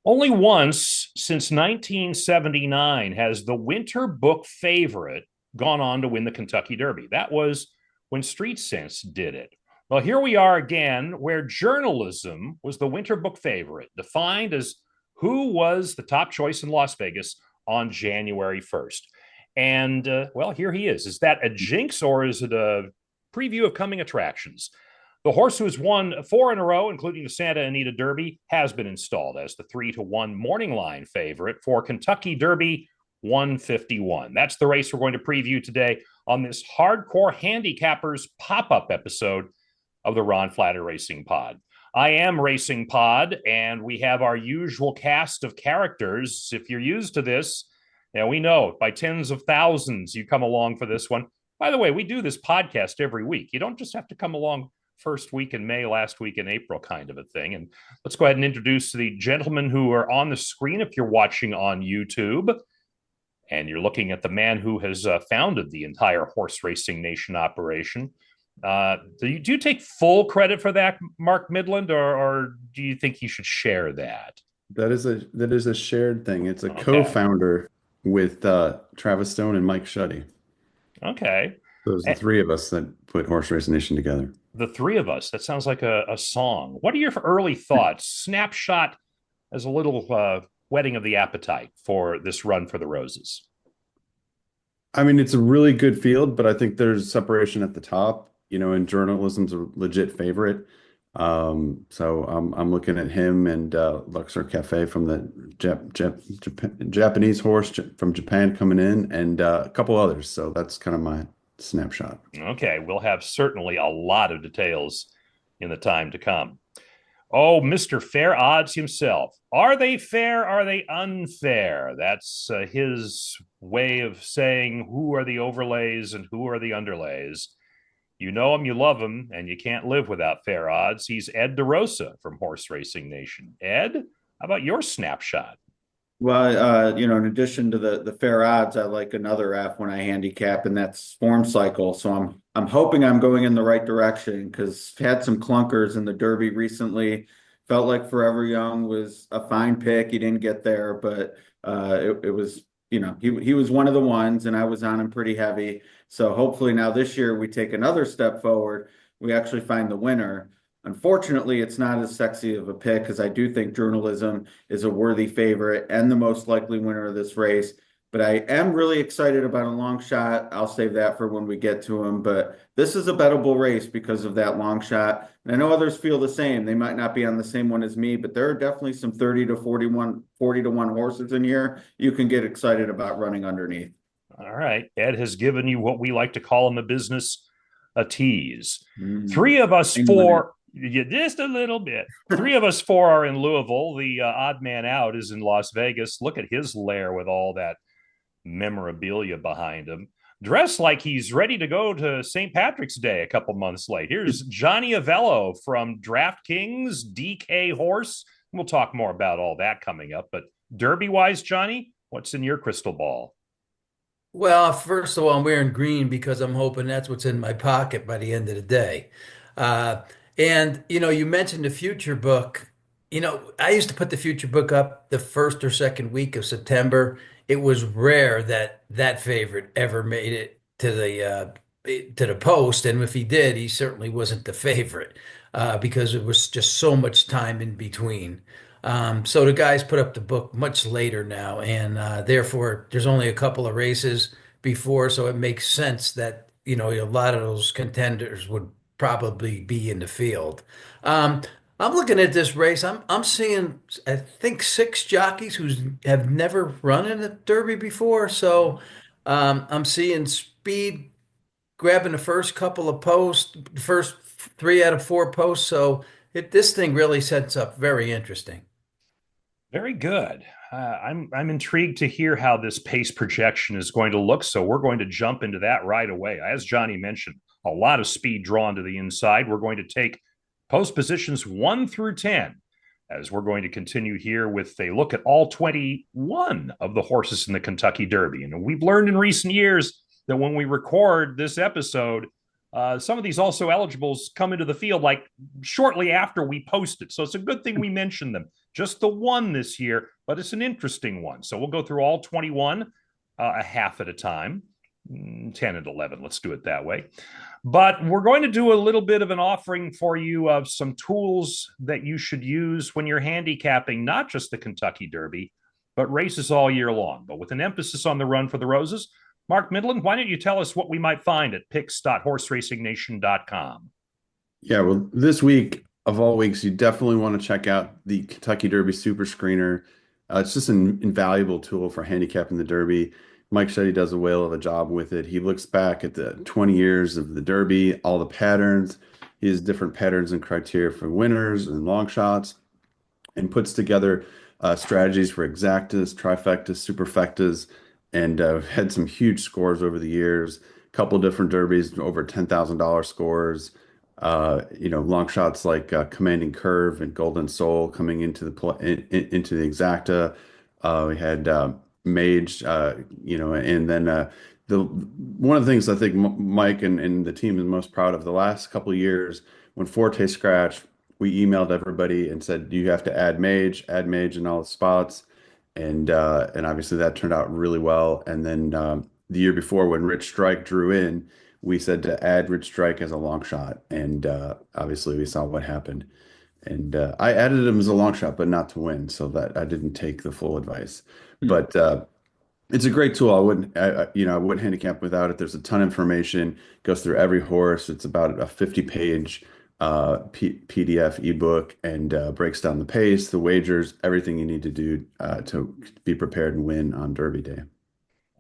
Only once since 1979 has the winter book favorite gone on to win the Kentucky Derby. That was when Street Sense did it. Well, here we are again, where journalism was the winter book favorite, defined as who was the top choice in Las Vegas on January 1st. And, well, here he is. Is that a jinx or is it a preview of coming attractions? The horse who has won four in a row, including the Santa Anita Derby, has been installed as the 3-1 morning line favorite for Kentucky Derby 151. That's the race we're going to preview today on this hardcore handicappers pop-up episode of the Ron Flatter Racing Pod. I am Racing Pod, and we have our usual cast of characters. If you're used to this, we know by tens of thousands you come along for this one. By the way, we do this podcast every week. You don't just have to come along first week in May, last week in April kind of a thing. And let's go ahead and introduce the gentlemen who are on the screen if you're watching on YouTube and you're looking at the man who has founded the entire Horse Racing Nation operation. Do you take full credit for that, Mark Midland, or do you think you should share that? That is a shared thing. It's a co-founder with Travis Stone and Mike Shuddy. Okay. Those are the three of us that put Horse Racing Nation together. The three of us. That sounds like a song. What are your early thoughts? Snapshot as a little whetting of the appetite for this run for the Roses. I mean, it's a really good field, but I think there's separation at the top. And journalism's a legit favorite. So I'm looking at him and Luxor Cafe from the Japanese horse from Japan coming in, and a couple others. So that's kind of my snapshot. Okay, we'll have certainly a lot of details in the time to come. Oh, Mr. Fair Odds himself. Are they fair? Are they unfair? That's his way of saying who are the overlays and who are the underlays. You know him, you love him, and you can't live without fair odds. He's Ed DeRosa from Horse Racing Nation. Ed, how about your snapshot? Well, in addition to the fair odds, I like another F when I handicap, and that's form cycle. So I'm hoping I'm going in the right direction because had some clunkers in the Derby recently. Felt like Forever Young was a fine pick. He didn't get there, but it was, he was one of the ones, and I was on him pretty heavy. So hopefully now this year we take another step forward. We actually find the winner. Unfortunately, it's not as sexy of a pick because I do think journalism is a worthy favorite and the most likely winner of this race. But I am really excited about a long shot. I'll save that for when we get to him. But this is a bettable race because of that long shot. And I know others feel the same. They might not be on the same one as me, but there are definitely some 30 to 41, 40 to 1 horses in here you can get excited about running underneath. All right. Ed has given you what we like to call in the business a tease. Three of us four, just a little bit. Three of us four are in Louisville. The odd man out is in Las Vegas. Look at his lair with all that memorabilia behind him. Dressed like he's ready to go to St. Patrick's Day a couple months late. Here's Johnny Avello from DraftKings, DK Horse. We'll talk more about all that coming up. But Derby-wise, Johnny, what's in your crystal ball? Well, first of all, I'm wearing green because I'm hoping that's what's in my pocket by the end of the day. And you mentioned the future book. I used to put the future book up the first or second week of September. It was rare that that favorite ever made it to the post, and if he did, he certainly wasn't the favorite because it was just so much time in between. So the guys put up the book much later now, and therefore there's only a couple of races before, so it makes sense that a lot of those contenders would probably be in the field. I'm looking at this race. I'm seeing I think 6 jockeys who have never run in a Derby before, so I'm seeing speed grabbing the first couple of posts, the first 3 out of 4 posts. So this thing really sets up very interesting. Very good. I'm intrigued to hear how this pace projection is going to look. So we're going to jump into that right away. As Johnny mentioned, a lot of speed drawn to the inside. We're going to take post positions 1 through 10 as we're going to continue here with a look at all 21 of the horses in the Kentucky Derby. And we've learned in recent years that when we record this episode, some of these also eligibles come into the field like shortly after we post it. So it's a good thing we mentioned them just the one this year, but it's an interesting one. So we'll go through all 21 a half at a time, 10 and 11. Let's do it that way. But we're going to do a little bit of an offering for you of some tools that you should use when you're handicapping, not just the Kentucky Derby, but races all year long, but with an emphasis on the Run for the Roses. Mark Midland, why don't you tell us what we might find at picks.horseracingnation.com? Yeah, well, this week of all weeks, you definitely want to check out the Kentucky Derby Super Screener. It's just an invaluable tool for handicapping the Derby. Mike Shetty does a whale of a job with it. He looks back at the 20 years of the Derby, all the patterns. He has different patterns and criteria for winners and long shots, and puts together strategies for exactas, trifectas, superfectas, and had some huge scores over the years. A couple different derbies, over $10,000 scores. Long shots like Commanding Curve and Golden Soul coming into into the exacta. We had Mage, and then the one of the things I think Mike and the team is most proud of the last couple of years when Forte scratched, we emailed everybody and said you have to add Mage in all the spots, and obviously that turned out really well. And then the year before when Rich Strike drew in, we said to add Rich Strike as a long shot, and obviously we saw what happened. And I added him as a long shot, but not to win, so that I didn't take the full advice. But it's a great tool. I wouldn't handicap without it. There's a ton of information, goes through every horse. It's about a 50-page PDF ebook, and breaks down the pace, the wagers, everything you need to do to be prepared and win on Derby Day.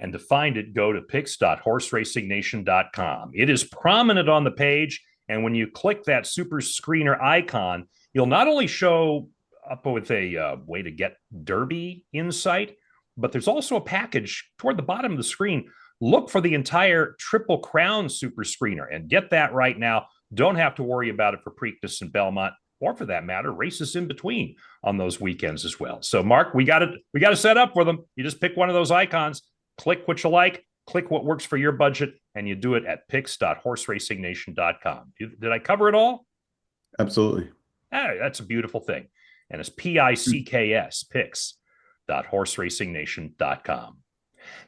And to find it, go to picks.horseracingnation.com. It is prominent on the page, and when you click that super screener icon, you'll not only show up with a way to get Derby insight, but there's also a package toward the bottom of the screen. Look for the entire Triple Crown super screener and get that right now. Don't have to worry about it for Preakness and Belmont, or for that matter, races in between on those weekends as well. So, Mark, we got to set up for them. You just pick one of those icons, click what you like, click what works for your budget, and you do it at picks.horseracingnation.com. Did I cover it all? Absolutely. That's a beautiful thing. And it's PICKS, picks.horseracingnation.com.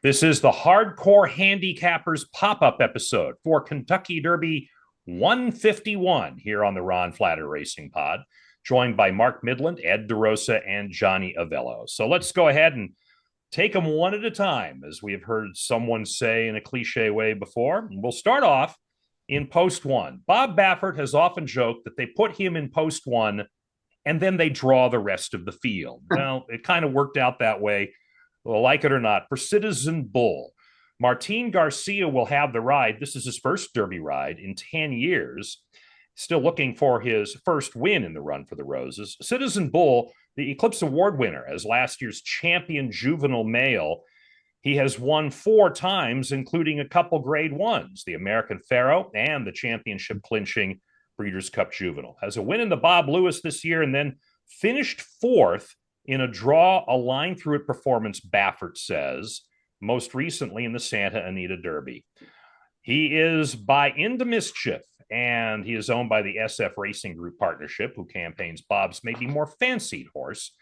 This is the Hardcore Handicappers pop-up episode for Kentucky Derby 151 here on the Ron Flatter Racing Pod, joined by Mark Midland, Ed DeRosa, and Johnny Avello. So let's go ahead and take them one at a time, as we have heard someone say in a cliche way before. We'll start off in post one. Bob Baffert has often joked that they put him in post one and then they draw the rest of the field. Well, it kind of worked out that way, well, like it or not, for Citizen Bull. Martin Garcia will have the ride. This is his first Derby ride in 10 years. Still looking for his first win in the Run for the Roses. Citizen Bull, the Eclipse Award winner as last year's champion juvenile male. He has won 4 times, including a couple grade ones, the American Pharaoh and the championship clinching Breeders' Cup Juvenile. Has a win in the Bob Lewis this year and then finished 4th in a draw a line through it performance, Baffert says, most recently in the Santa Anita Derby. He is by Into Mischief, and he is owned by the SF Racing Group Partnership, who campaigns Bob's maybe more fancied horse.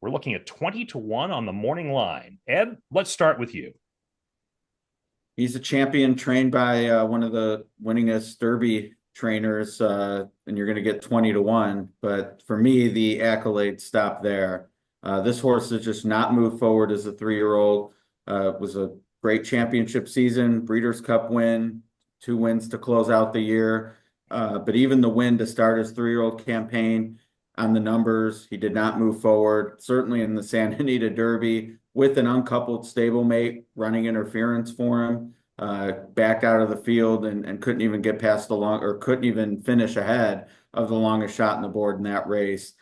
We're looking at 20-1 on the morning line. Ed, let's start with you. He's a champion trained by one of the winningest Derby trainers, and you're going to get 20-1. But for me, the accolades stop there. This horse has just not moved forward as a 3-year-old. It was a great championship season, Breeders' Cup win, 2 wins to close out the year. But even the win to start his 3-year-old campaign on the numbers, he did not move forward. Certainly in the Santa Anita Derby with an uncoupled stablemate running interference for him, backed out of the field and couldn't even get past couldn't even finish ahead of the longest shot in the board in that race.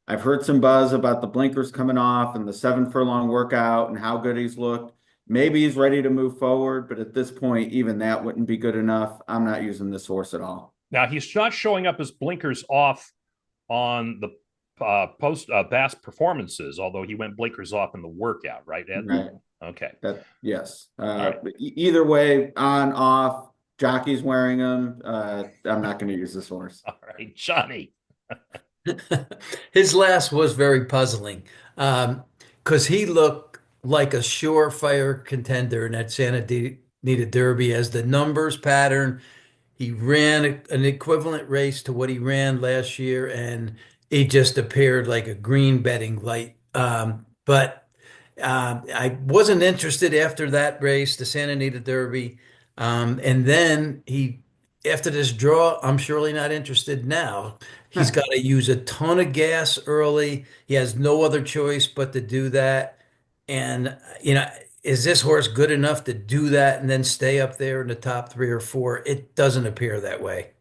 I've heard some buzz about the blinkers coming off and the 7 furlong workout and how good he's looked. Maybe he's ready to move forward, but at this point, even that wouldn't be good enough. I'm not using this horse at all. Now, he's not showing up as blinkers off on the past performances, although he went blinkers off in the workout, right, Ed? Right. Okay. Yes. Right. Either way, on, off, jockey's wearing them. I'm not going to use this horse. All right, Johnny. His last was very puzzling because he looked like a surefire contender in that Santa Anita Derby as the numbers pattern. He ran an equivalent race to what he ran last year, and it just appeared like a green betting light. But I wasn't interested after that race, the Santa Anita Derby. And then after this draw, I'm surely not interested now. He's got to use a ton of gas early. He has no other choice but to do that. And, is this horse good enough to do that and then stay up there in the top 3 or 4? It doesn't appear that way.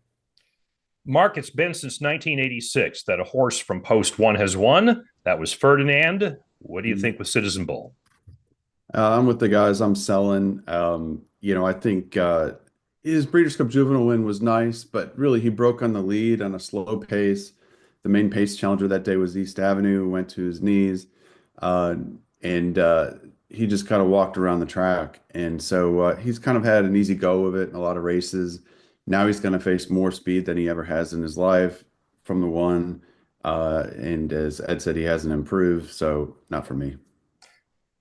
Mark, it's been since 1986 that a horse from Post 1 has won. That was Ferdinand. What do you think with Citizen Bull? I'm with the guys. I'm selling. I think his Breeders' Cup Juvenile win was nice, but really he broke on the lead on a slow pace. The main pace challenger that day was East Avenue, went to his knees, and he just kind of walked around the track. And so he's kind of had an easy go of it in a lot of races. Now he's going to face more speed than he ever has in his life from the one. And as Ed said, he hasn't improved, so not for me.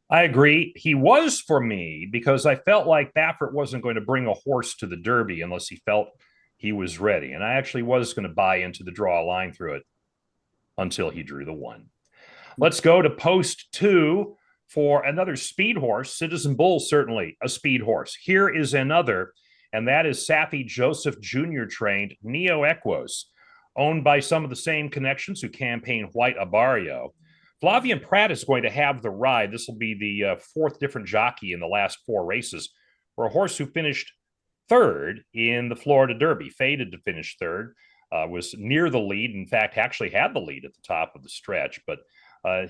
I agree. He was for me because I felt like Baffert wasn't going to bring a horse to the Derby unless he felt he was ready. And I actually was going to buy into the draw line through it until he drew the one. Let's go to Post 2 for another speed horse. Citizen Bull, certainly a speed horse. Here is another, and that is Safi Joseph Jr. trained Neoecos, owned by some of the same connections who campaign White Abarrio. Flavien Prat is going to have the ride. This will be the fourth different jockey in the last 4 races for a horse who finished third in the Florida Derby, faded to finish third, was near the lead. In fact, actually had the lead at the top of the stretch. But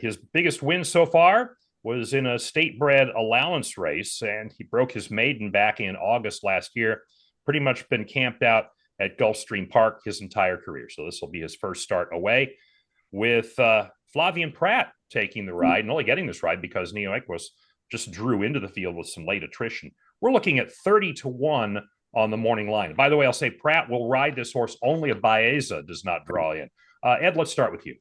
his biggest win so far was in a state-bred allowance race, and he broke his maiden back in August last year. Pretty much been camped out at Gulfstream Park his entire career. So this will be his first start away with Flavien Prat taking the ride and only getting this ride because Neoecos just drew into the field with some late attrition. We're looking at 30-1 on the morning line. By the way, I'll say Prat will ride this horse only if Baeza does not draw in. Ed, let's start with you.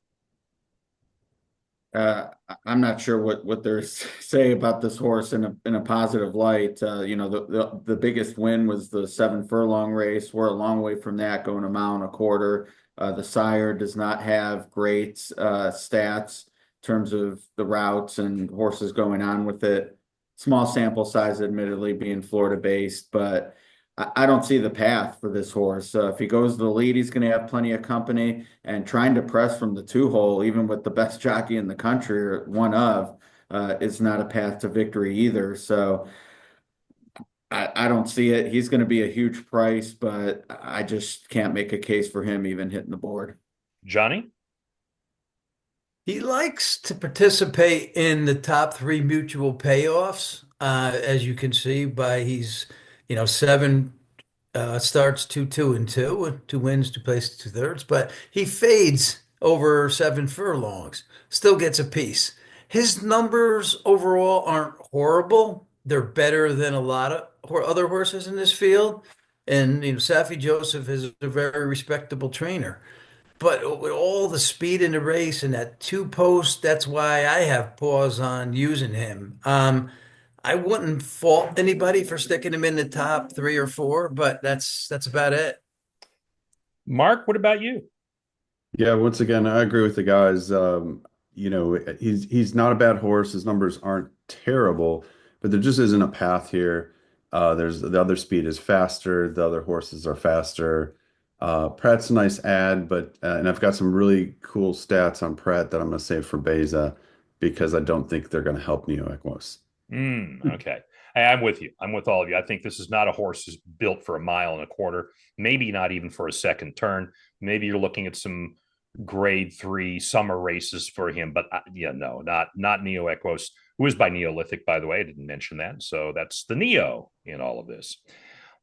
I'm not sure what there's say about this horse in a positive light. The biggest win was the 7 furlong race. We're a long way from that, going a mile and a quarter. The sire does not have great stats in terms of the routes and horses going on with it. Small sample size, admittedly, being Florida based, but I don't see the path for this horse. If he goes to the lead, he's going to have plenty of company, and trying to press from the 2-hole, even with the best jockey in the country or one of, is not a path to victory either. So I don't see it. He's going to be a huge price, but I just can't make a case for him even hitting the board. Johnny? He likes to participate in the top 3 mutual payoffs, as you can see by he's 7 starts 2-2-2, 2 wins, 2 places, 2/3, but he fades over 7 furlongs, still gets a piece. His numbers overall aren't horrible. They're better than a lot of other horses in this field. And, Safi Joseph is a very respectable trainer. But with all the speed in the race and that 2-post, that's why I have pause on using him. I wouldn't fault anybody for sticking him in the top 3 or 4, but that's about it. Mark, what about you? Yeah, once again, I agree with the guys. He's not a bad horse. His numbers aren't terrible, but there just isn't a path here. There's the other speed is faster. The other horses are faster. Pratt's a nice ad, but and I've got some really cool stats on Pratt that I'm going to save for Baeza because I don't think they're going to help Neoecos. Okay. Hey, I'm with you. I'm with all of you. I think this is not a horse who's built for a mile and a quarter, maybe not even for a second turn. Maybe you're looking at some grade 3 summer races for him, but no, not Neoecos, who is by Neolithic, by the way. I didn't mention that. So that's the Neo in all of this.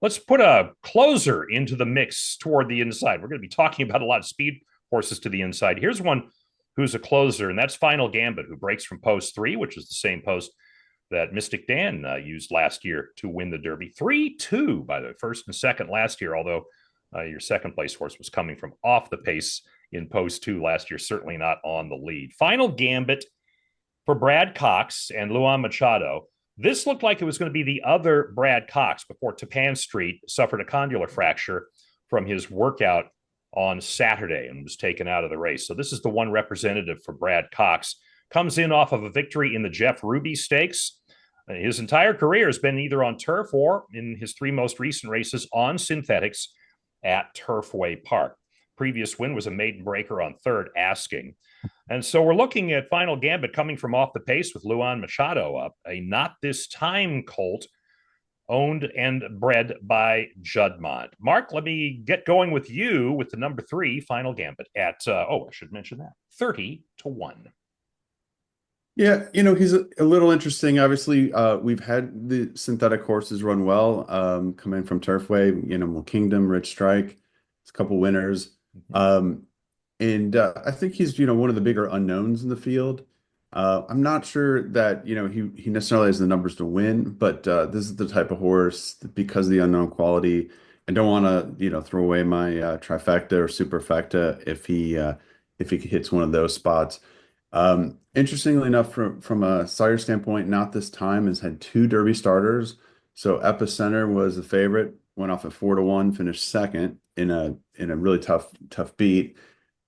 Let's put a closer into the mix toward the inside. We're going to be talking about a lot of speed horses to the inside. Here's one who's a closer, and that's Final Gambit, who breaks from post 3, which is the same post that Mystic Dan used last year to win the Derby. 3-2, by the way, first and second last year, although your second place horse was coming from off the pace in post 2 last year, certainly not on the lead. Final Gambit for Brad Cox and Luan Machado. This looked like it was going to be the other Brad Cox before Tapan Street suffered a condylar fracture from his workout on Saturday and was taken out of the race. So this is the one representative for Brad Cox. Comes in off of a victory in the Jeff Ruby Stakes. His entire career has been either on turf or, in his 3 most recent races, on synthetics at Turfway Park. Previous win was a maiden breaker on third asking. And so we're looking at Final Gambit coming from off the pace with Luan Machado up, a not this time colt owned and bred by Juddmonte. Mark, let me get going with you with the number 3 Final Gambit at, I should mention that, 30-1. Yeah, he's a little interesting. Obviously, we've had the synthetic horses run well, coming from Turfway, Animal Kingdom, Rich Strike, it's a couple winners. And I think he's, one of the bigger unknowns in the field. I'm not sure that, he necessarily has the numbers to win, but this is the type of horse that, because of the unknown quality, I don't want to, throw away my trifecta or superfecta if he hits one of those spots. Interestingly enough, from a sire standpoint, Not This Time has had 2 Derby starters. So Epicenter was the favorite, went off at 4-1, finished second in a really tough beat.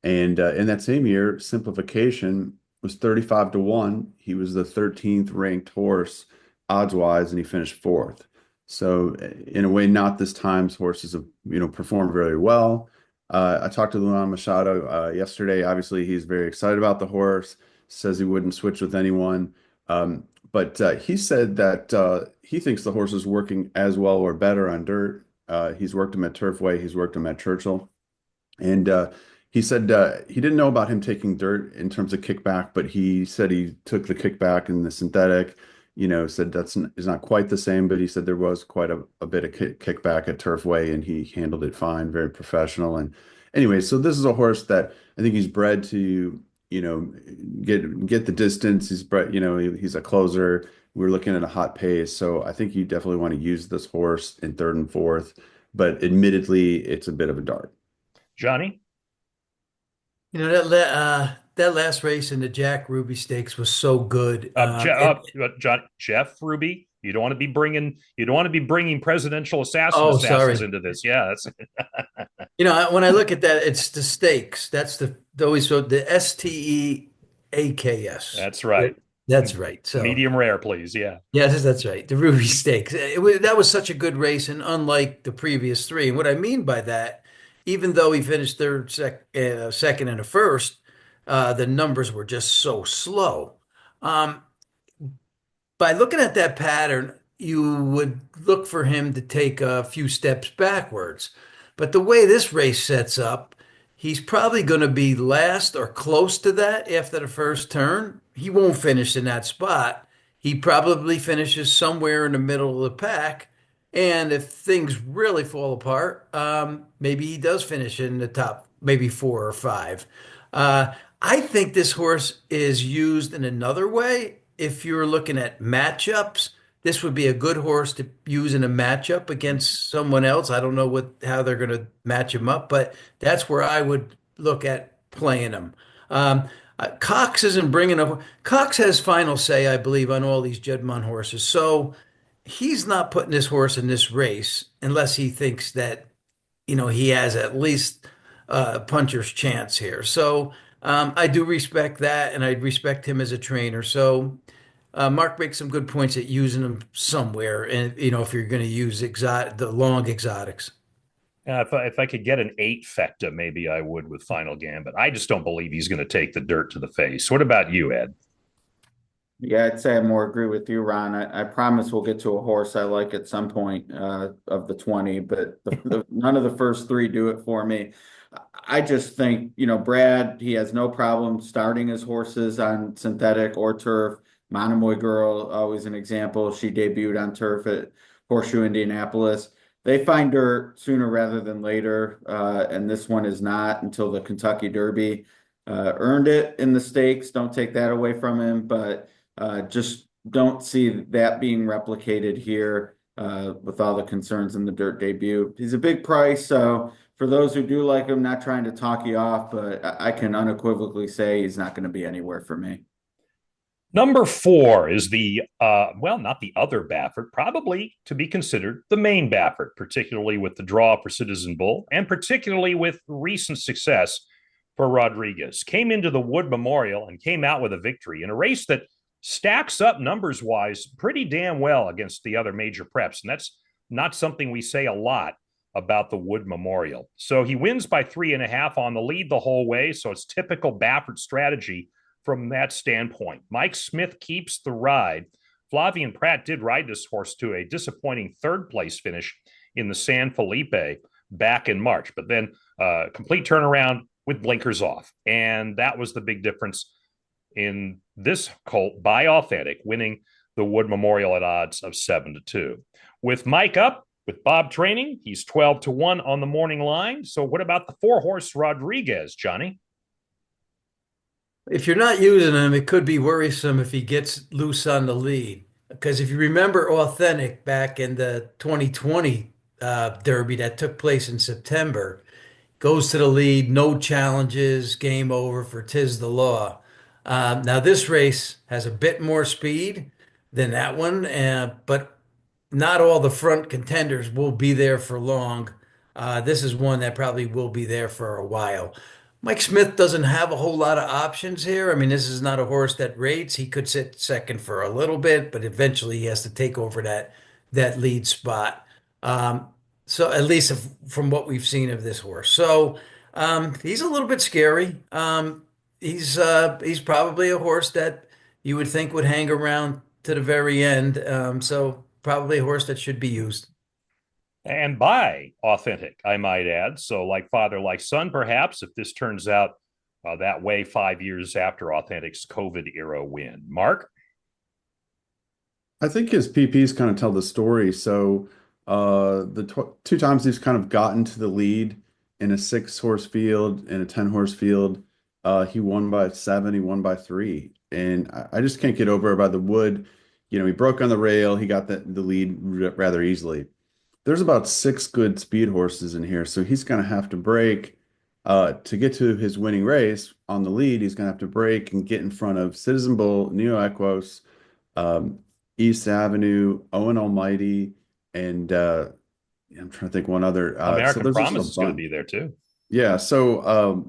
And in that same year, Simplification was 35-1. He was the 13th ranked horse odds-wise, and he finished 4th. So in a way, Not This Time's horses have, performed very well. I talked to Luan Machado yesterday. Obviously, he's very excited about the horse, says he wouldn't switch with anyone. But he said that he thinks the horse is working as well or better on dirt. He's worked him at Turfway. He's worked him at Churchill. And he said he didn't know about him taking dirt in terms of kickback, but he said he took the kickback in the synthetic, said is not quite the same, but he said there was quite a bit of kickback at Turfway, and he handled it fine, very professional. And anyway, so this is a horse that I think he's bred to, get the distance. He's bred, he's a closer. We're looking at a hot pace. So I think you definitely want to use this horse in 3rd and 4th, but admittedly, it's a bit of a dart. Johnny? That last race in the Jack Ruby Stakes was so good. Jeff Ruby. You don't want to be bringing presidential assassins into this. Yeah, that's when I look at that, it's the stakes. That's the STEAKS. That's right. That's right. So medium rare, please. Yeah. Yes, that's right. The Ruby Stakes. That was such a good race, and unlike the previous 3. And what I mean by that, even though he finished third, second, and a first, the numbers were just so slow. By looking at that pattern, you would look for him to take a few steps backwards. But the way this race sets up, he's probably going to be last or close to that after the first turn. He won't finish in that spot. He probably finishes somewhere in the middle of the pack. And if things really fall apart, maybe he does finish in the top, maybe 4 or 5. I think this horse is used in another way. If you're looking at matchups, this would be a good horse to use in a matchup against someone else. I don't know how they're going to match him up, but that's where I would look at playing him. Cox isn't bringing up. Cox has final say, I believe, on all these Juddmonte horses. So he's not putting this horse in this race unless he thinks that, he has at least a puncher's chance here. So I do respect that, and I respect him as a trainer. So Mark makes some good points at using him somewhere, and if you're going to use the long exotics. If I could get an 8 fecta, maybe I would with Final Gambit. I just don't believe he's going to take the dirt to the face. What about you, Ed? Yeah, I'd say I more agree with you, Ron. I promise we'll get to a horse I like at some point of the 20, but none of the first 3 do it for me. I just think, Brad, he has no problem starting his horses on synthetic or turf. Monomoy Girl, always an example. She debuted on turf at Horseshoe Indianapolis. They find dirt sooner rather than later, and this one is not until the Kentucky Derby. Earned it in the stakes. Don't take that away from him, but just don't see that being replicated here with all the concerns in the dirt debut. He's a big price, so for those who do like him, not trying to talk you off, but I can unequivocally say he's not going to be anywhere for me. Number 4 is the, not the other Baffert, probably to be considered the main Baffert, particularly with the draw for Citizen Bull and particularly with recent success for Rodriguez. Came into the Wood Memorial and came out with a victory in a race that stacks up numbers-wise pretty damn well against the other major preps. And that's not something we say a lot about the Wood Memorial. So he wins by 3.5 on the lead the whole way. So it's typical Baffert strategy from that standpoint. Mike Smith keeps the ride. Flavien Prat did ride this horse to a disappointing third place finish in the San Felipe back in March, but then complete turnaround with blinkers off. And that was the big difference in this colt by Authentic, winning the Wood Memorial at odds of 7-2. With Mike up, with Bob training, he's 12-1 on the morning line. So what about the 4-horse Rodriguez, Johnny? If you're not using him, it could be worrisome if he gets loose on the lead. Because if you remember Authentic back in the 2020 Derby that took place in September, goes to the lead, no challenges, game over for Tiz the Law. Now this race has a bit more speed than that one, but not all the front contenders will be there for long. This is one that probably will be there for a while. Mike Smith doesn't have a whole lot of options here. I mean, this is not a horse that rates. He could sit second for a little bit, but eventually he has to take over that lead spot. So at least from what we've seen of this horse. So he's a little bit scary. He's probably a horse that you would think would hang around to the very end. So probably a horse that should be used. And by Authentic, I might add. So like father, like son, perhaps, if this turns out that way 5 years after Authentic's COVID era win. Mark? I think his PPs kind of tell the story. So two times he's kind of gotten to the lead in a 6-horse field, in a 10-horse field, he won by 7, he won by 3. And I just can't get over it by the Wood. You know, he broke on the rail, he got the lead rather easily. There's about 6 good speed horses in here, so he's going to have to break to get to his winning race on the lead. He's going to have to break and get in front of Citizen Bull, Neoecos, East Avenue, Owen Almighty, and I'm trying to think one other. American Promise is going to be there too. Yeah, so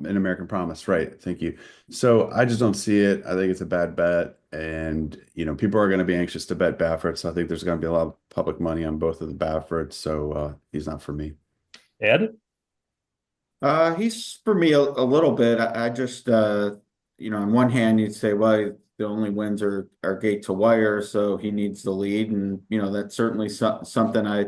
an American Promise, right? Thank you. So I just don't see it. I think it's a bad bet, and people are going to be anxious to bet Baffert. So I think there's going to be a lot of public money on both of the Bafferts. So he's not for me. Ed? He's for me a little bit. I just on one hand you'd say, well, the only wins are gate to wire, so he needs the lead, and that's certainly something I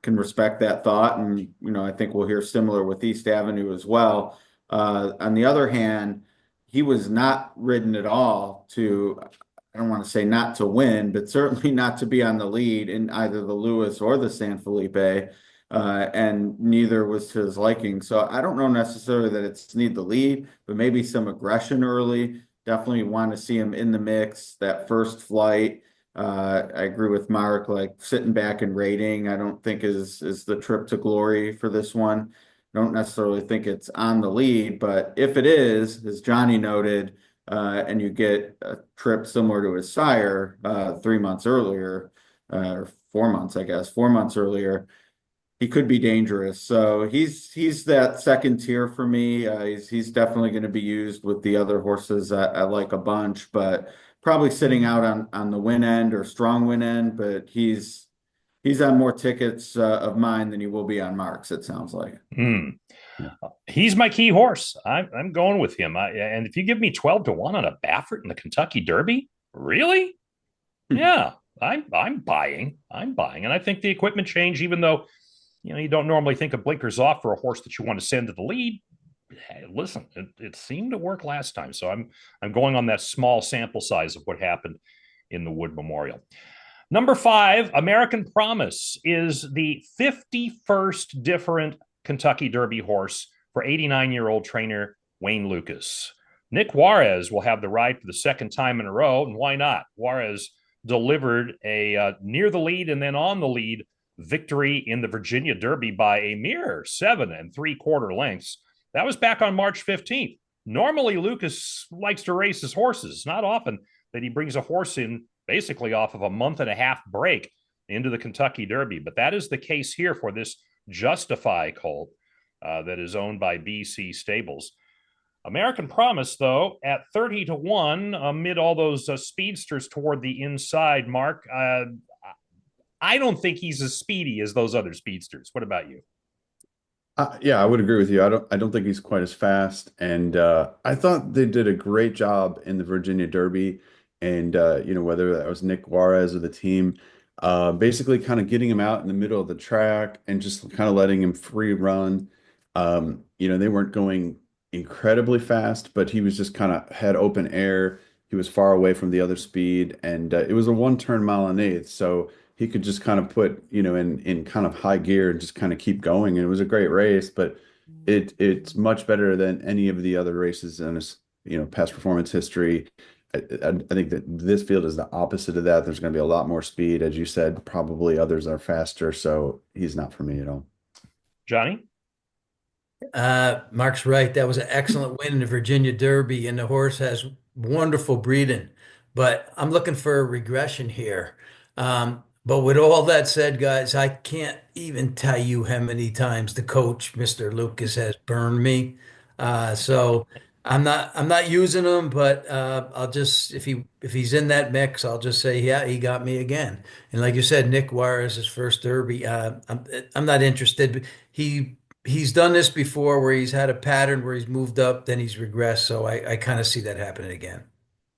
can respect that thought, and I think we'll hear similar with East Avenue as well. On the other hand, he was not ridden at all to, I don't want to say not to win, but certainly not to be on the lead in either the Lewis or the San Felipe, and neither was to his liking. So I don't know necessarily that it's need the lead, but maybe some aggression early. Definitely want to see him in the mix, that first flight. I agree with Mark, like sitting back and rating, I don't think is the trip to glory for this one. Don't necessarily think it's on the lead, but if it is, as Johnny noted, and you get a trip similar to his sire 3 months earlier, or 4 months, I guess, 4 months earlier, he could be dangerous. So he's that second tier for me. He's definitely going to be used with the other horses I like a bunch, but probably sitting out on the win end or strong win end, but he's on more tickets of mine than he will be on Mark's, it sounds like. He's my key horse. I'm going with him. And if you give me 12-1 on a Baffert in the Kentucky Derby, really? Yeah, I'm buying. And I think the equipment change, even though you don't normally think of blinkers off for a horse that you want to send to the lead. Hey, listen, it seemed to work last time. So I'm going on that small sample size of what happened in the Wood Memorial. Number 5, American Promise, is the 51st different Kentucky Derby horse for 89-year-old trainer Wayne Lucas. Nick Juarez will have the ride for the second time in a row, and why not? Juarez delivered a near the lead and then on the lead 2 starts in a row. And Lucas, victory in the Virginia Derby by a mere 7 3/4 lengths. That was back on March 15th. Normally, Lucas likes to race his horses. It's not often that he brings a horse in basically off of a month-and-a-half break into the Kentucky Derby. But that is the case here for this Justify colt that is owned by BC Stables. American Promise, though, at 30-1, amid all those speedsters toward the inside, Mark, I don't think he's as speedy as those other speedsters. What about you? Yeah, I would agree with you. I don't think he's quite as fast. And I thought they did a great job in the Virginia Derby. And whether that was Nick Juarez or the team, basically kind of getting him out in the middle of the track and just kind of letting him free run. They weren't going incredibly fast, but he was just kind of had open air. He was far away from the other speed, and it was a 1 turn mile an eighth. So he could just kind of put, in kind of high gear and just kind of keep going. And it was a great race, but it's much better than any of the other races in his, past performance history. I think that this field is the opposite of that. There's going to be a lot more speed, as you said. Probably others are faster, so he's not for me at all. Johnny? Mark's right. That was an excellent win in the Virginia Derby, and the horse has wonderful breeding. But I'm looking for a regression here. But with all that said, guys, I can't even tell you how many times the coach, Mr. Lucas, has burned me. So I'm not using him, but I'll just if he's in that mix, I'll just say, yeah, he got me again. And like you said, Nick Juarez's first Derby. I'm not interested. He's done this before where he's had a pattern where he's moved up, then he's regressed. So I kind of see that happening again.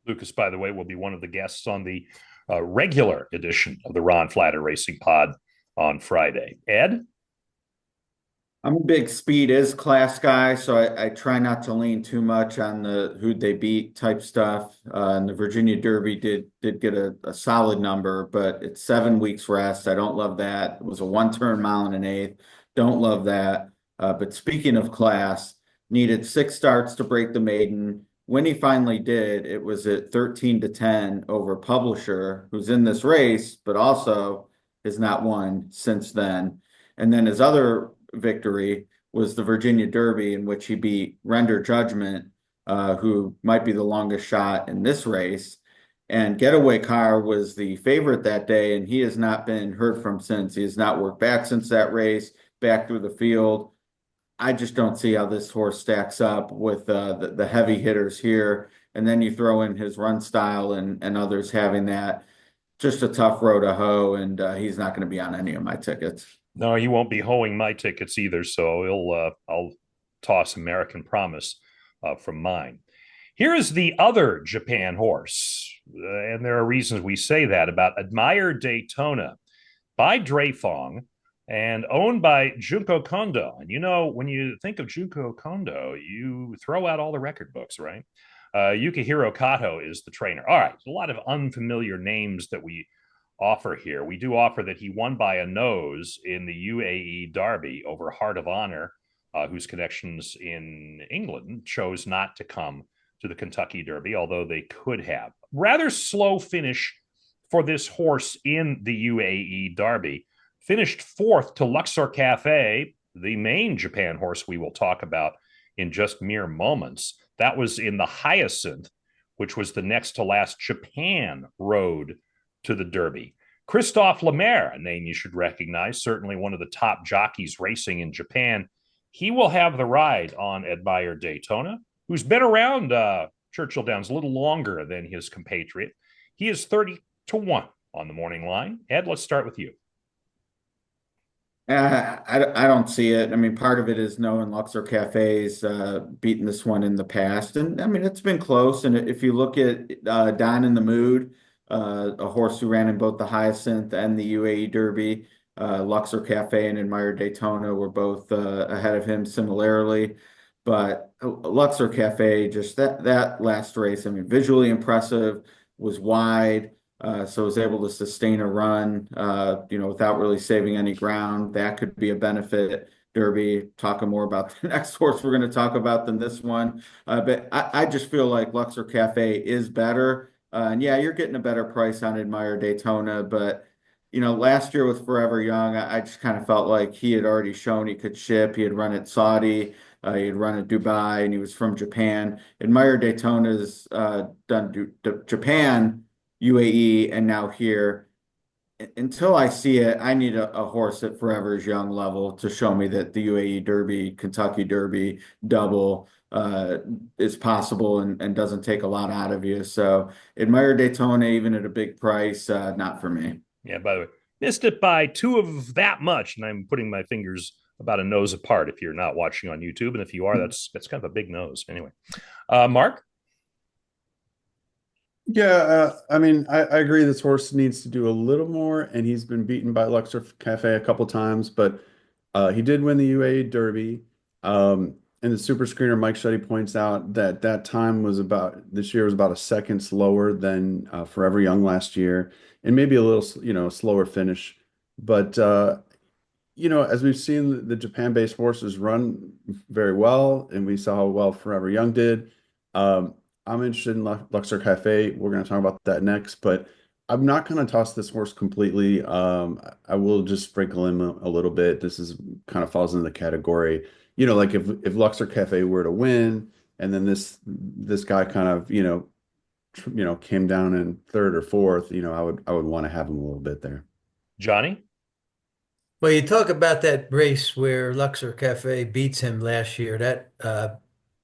Lucas, by the way, will be one of the guests on the regular edition of the Ron Flatter Racing Pod on Friday. Ed? I'm a big speed is class guy, so I try not to lean too much on the who'd they beat type stuff. And the Virginia Derby did get a solid number, but it's 7 weeks rest. I don't love that. It was a 1 turn mile and an eighth. Don't love that. But speaking of class, needed 6 starts to break the maiden. When he finally did, it was at 13-10 over Publisher, who's in this race, but also has not won since then. And then his other victory was the Virginia Derby, in which he beat Render Judgment, who might be the longest shot in this race. And Getaway Car was the favorite that day, and he has not been heard from since. He has not worked back since that race, back through the field. I just don't see how this horse stacks up with the heavy hitters here. And then you throw in his run style and others having that. Just a tough row to hoe, and he's not going to be on any of my tickets. No, he won't be hoeing my tickets either, so I'll toss American Promise from mine. Here is the other Japan horse, and there are reasons we say that, about Admire Daytona by Drefong and owned by Junko Kondo. And when you think of Junko Kondo, you throw out all the record books, right? Yukihiro Kato is the trainer. All right, a lot of unfamiliar names that we offer here. We do offer that he won by a nose in the UAE Derby over Heart of Honor, whose connections in England chose not to come to the Kentucky Derby, although they could have. Rather slow finish for this horse in the UAE Derby. Finished fourth to Luxor Cafe, the main Japan horse we will talk about in just mere moments. That was in the Hyacinth, which was the next to last Japan road to the Derby. Christophe Lemaire, a name you should recognize, certainly one of the top jockeys racing in Japan. He will have the ride on Admire Daytona, who's been around Churchill Downs a little longer than his compatriot. He is 30-1 on the morning line. Ed, let's start with you. I don't see it. I mean, part of it is knowing Luxor Cafe's beaten this one in the past. And I mean, it's been close. And if you look at Don in the Mood, a horse who ran in both the Hyacinth and the UAE Derby, Luxor Cafe and Admire Daytona were both ahead of him similarly. But Luxor Cafe, just that last race, I mean, visually impressive, was wide. So was able to sustain a run, without really saving any ground. That could be a benefit. Derby, talking more about the next horse we're going to talk about than this one. But I just feel like Luxor Cafe is better. And yeah, you're getting a better price on Admire Daytona, but last year with Forever Young, I just kind of felt like he had already shown he could ship. He had run at Saudi, he had run at Dubai, and he was from Japan. Admire Daytona's done Japan, UAE, and now here. Until I see it, I need a horse at Forever's Young level to show me that the UAE Derby, Kentucky Derby double is possible and doesn't take a lot out of you. So Admire Daytona, even at a big price, not for me. Yeah, by the way, missed it by two of that much, and I'm putting my fingers about a nose apart if you're not watching on YouTube, and if you are, that's kind of a big nose. Anyway, Mark? Yeah, I mean, I agree this horse needs to do a little more, and he's been beaten by Luxor Cafe a couple times, but he did win the UAE Derby. And the super screener Mike Shetty points out that that time was this year was about a second slower than Forever Young last year, and maybe a little, slower finish. But as we've seen the Japan-based horses run very well, and we saw how well Forever Young did. I'm interested in Luxor Cafe. We're going to talk about that next, but I'm not going to toss this horse completely. I will just sprinkle him a little bit. This is kind of falls into the category, like if Luxor Cafe were to win, and then this guy kind of, came down in third or fourth, I would want to have him a little bit there. Johnny? Well, you talk about that race where Luxor Cafe beats him last year, that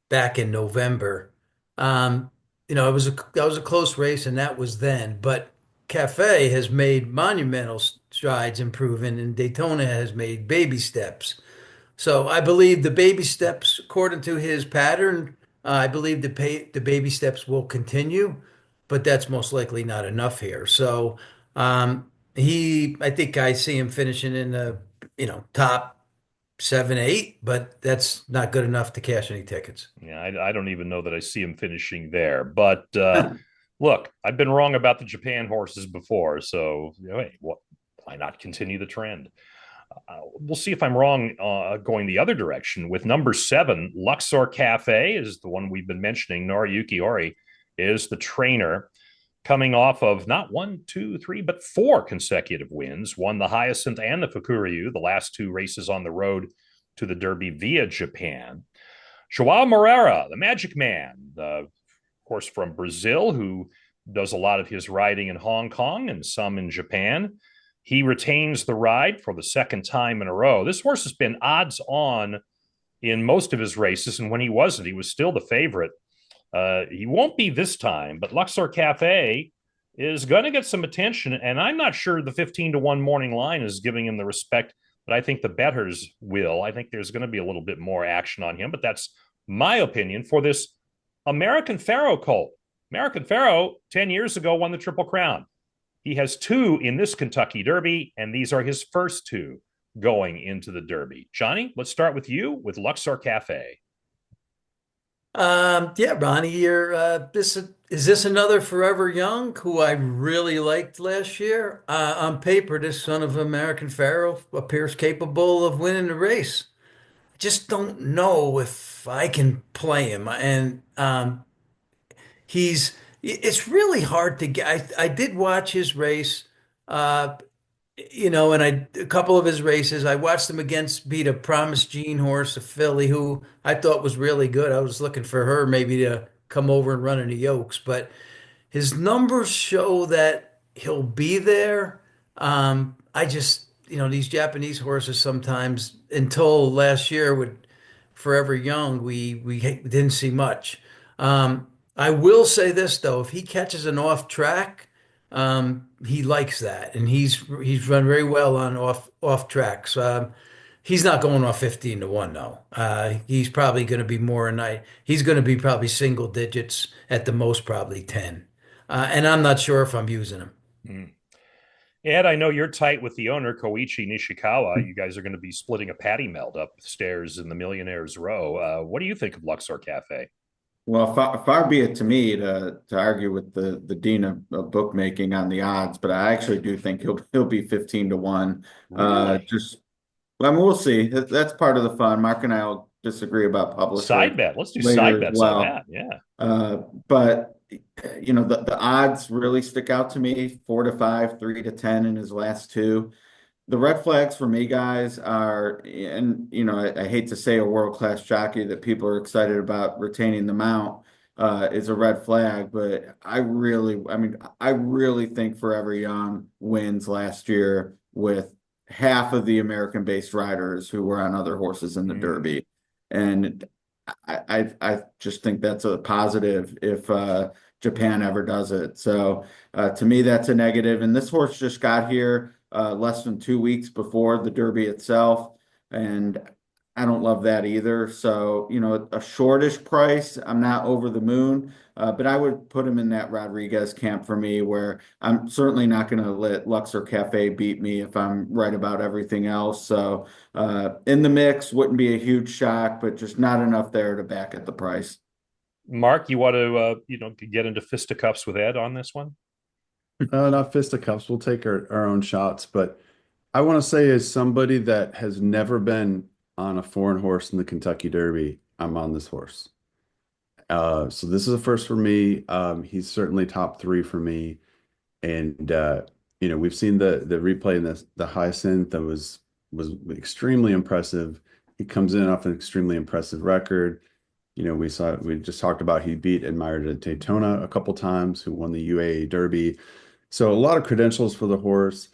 back in November. That was a close race, and that was then. But Cafe has made monumental strides improving, and Daytona has made baby steps. So I believe the baby steps, according to his pattern, I believe the baby steps will continue, but that's most likely not enough here. So I think I see him finishing in the top 7, 8, but that's not good enough to cash any tickets. Yeah, I don't even know that I see him finishing there. But look, I've been wrong about the Japan horses before, so hey, why not continue the trend? We'll see if I'm wrong going the other direction. With number 7, Luxor Cafe is the one we've been mentioning. Noriyuki Ori is the trainer, coming off of not 1, 2, 3, but 4 consecutive wins. Won the Hyacinth and the Fukuryu, the last 2 races on the road to the Derby via Japan. Joao Moreira, the Magic Man, of course from Brazil, who does a lot of his riding in Hong Kong and some in Japan. He retains the ride for the second time in a row. This horse has been odds on in most of his races, and when he wasn't, he was still the favorite. He won't be this time, but Luxor Cafe is going to get some attention, and I'm not sure the 15-1 morning line is giving him the respect that I think the bettors will. I think there's going to be a little bit more action on him, but that's my opinion for this American Pharoah colt. American Pharoah 10 years ago won the Triple Crown. He has 2 in this Kentucky Derby, and these are his first 2 going into the Derby. Johnny, let's start with you with Luxor Cafe. Yeah, Ronnie, is this another Forever Young who I really liked last year? On paper, this son of American Pharoah appears capable of winning the race. I just don't know if I can play him. And it's really hard to get. I did watch his race, uh, and a couple of his races. I watched him beat a Promised Gene horse, a filly who I thought was really good. I was looking for her maybe to come over and run in the yokes, but his numbers show that he'll be there. I just, these Japanese horses sometimes, until last year with Forever Young, we didn't see much. I will say this though, if he catches an off track, he likes that, and he's run very well on off tracks. He's not going off 15-1 though. He's probably going to be more a night. He's going to be probably single digits at the most, probably 10. And I'm not sure if I'm using him. Mm. Ed, I know you're tight with the owner, Koichi Nishikawa. You guys are going to be splitting a patty melt upstairs in the Millionaires Row. What do you think of Luxor Cafe? Well, far be it to me to argue with the dean of bookmaking on the odds, but I actually do think he'll be 15-1. Really? We'll see. That's part of the fun. Mark and I will disagree about publisher Side bet. Let's do later side as bets well. on that. Yeah. But the odds really stick out to me, 4-5, 3-10 in his last two. The red flags for me, guys, are, and I hate to say a world-class jockey that people are excited about retaining the mount is a red flag, but I really think Forever Young wins last year with half of the American-based riders who were on other horses in the Derby, and I just think that's a positive if Japan ever does it. So to me, that's a negative. And this horse just got here less than 2 weeks before the Derby itself, and I don't love that either. So a shortish price, I'm not over the moon, but I would put him in that Rodriguez camp for me, where I'm certainly not going to let Luxor Cafe beat me if I'm right about everything else. So in the mix, wouldn't be a huge shock, but just not enough there to back at the price. Mark, you want to get into fisticuffs with Ed on this one? Not fisticuffs. We'll take our own shots, but I want to say, as somebody that has never been on a foreign horse in the Kentucky Derby, I'm on this horse. So this is a first for me. He's certainly top three for me. And we've seen the replay in the Hyacinth that was extremely impressive. He comes in off an extremely impressive record. We just talked about he beat Admired at Daytona a couple times, who won the UAE Derby. So a lot of credentials for the horse.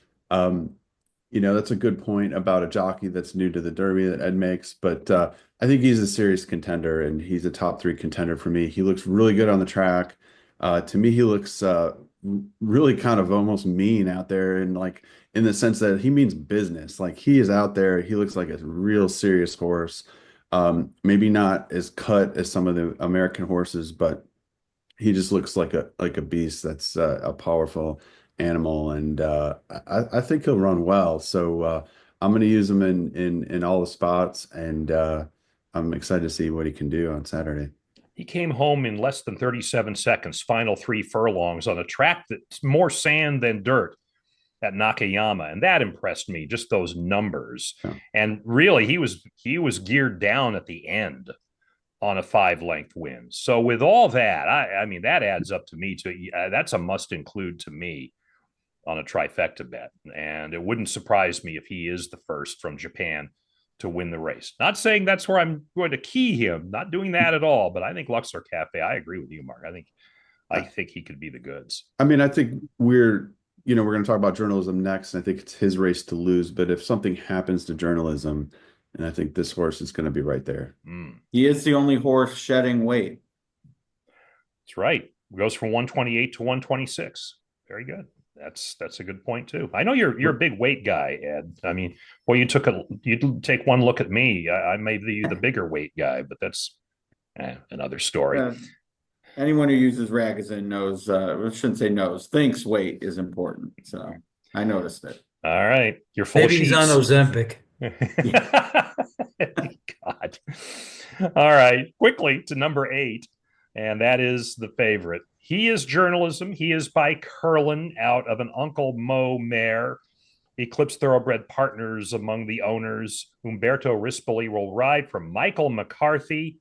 That's a good point about a jockey that's new to the Derby that Ed makes, but I think he's a serious contender, and he's a top three contender for me. He looks really good on the track. To me, he looks really kind of almost mean out there, and like in the sense that he means business. Like, he is out there. He looks like a real serious horse. Maybe not as cut as some of the American horses, but he just looks like a beast. That's a powerful animal, and I think he'll run well. So I'm going to use him in all the spots, and I'm excited to see what he can do on Saturday. He came home in less than 37 seconds, final 3 furlongs on a track that's more sand than dirt at Nakayama, and that impressed me, just those numbers. Yeah. And really, he was geared down at the end on a 5-length win. So with all that, I mean, that adds up to me that's a must include to me on a trifecta bet. And it wouldn't surprise me if he is the first from Japan to win the race. Not saying that's where I'm going to key him, not doing that at all, but I think Luxor Cafe, I agree with you, Mark. I think he could be the goods. I mean, I think we're going to talk about journalism next, and I think it's his race to lose. But if something happens to journalism, and I think this horse is going to be right there. He is the only horse shedding weight. That's right. It goes from 128 to 126. Very good. That's a good point too. I know you're a big weight guy, Ed. I mean, well, you take one look at me. I may be the bigger weight guy, but that's another story. Anyone who uses Ragozin knows, I shouldn't say knows, thinks weight is important. So I noticed it. All right. You're full Maybe sheets. he's on Ozempic. God. All right. Quickly to number 8, and that is the favorite. He is journalism. He is by Curlin, out of an Uncle Mo mare. Eclipse Thoroughbred Partners among the owners. Umberto Rispoli will ride from Michael McCarthy,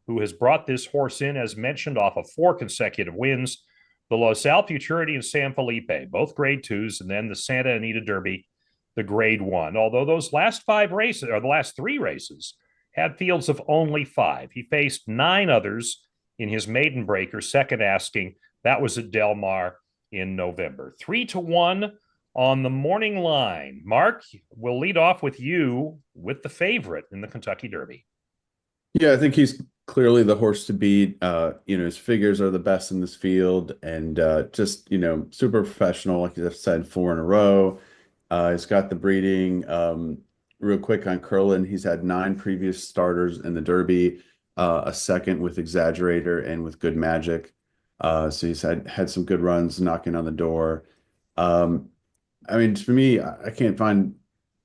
who has brought this horse in, as mentioned, off of 4 consecutive wins. The Losal Futurity and San Felipe, both grade 2s, and then the Santa Anita Derby, the grade 1. Although those last 5 races, or the last 3 races, had fields of only 5. He faced 9 others in his maiden breaker, second asking. That was at Del Mar in November. 3-1 on the morning line. Mark, we'll lead off with you with the favorite in the Kentucky Derby. Yeah, I think he's clearly the horse to beat. His figures are the best in this field, and just super professional. Like I've said, 4 in a row. He's got the breeding. Real quick on Curlin, he's had 9 previous starters in the Derby, a second with Exaggerator and with Good Magic. So he's had some good runs knocking on the door. I mean, for me, I can't find,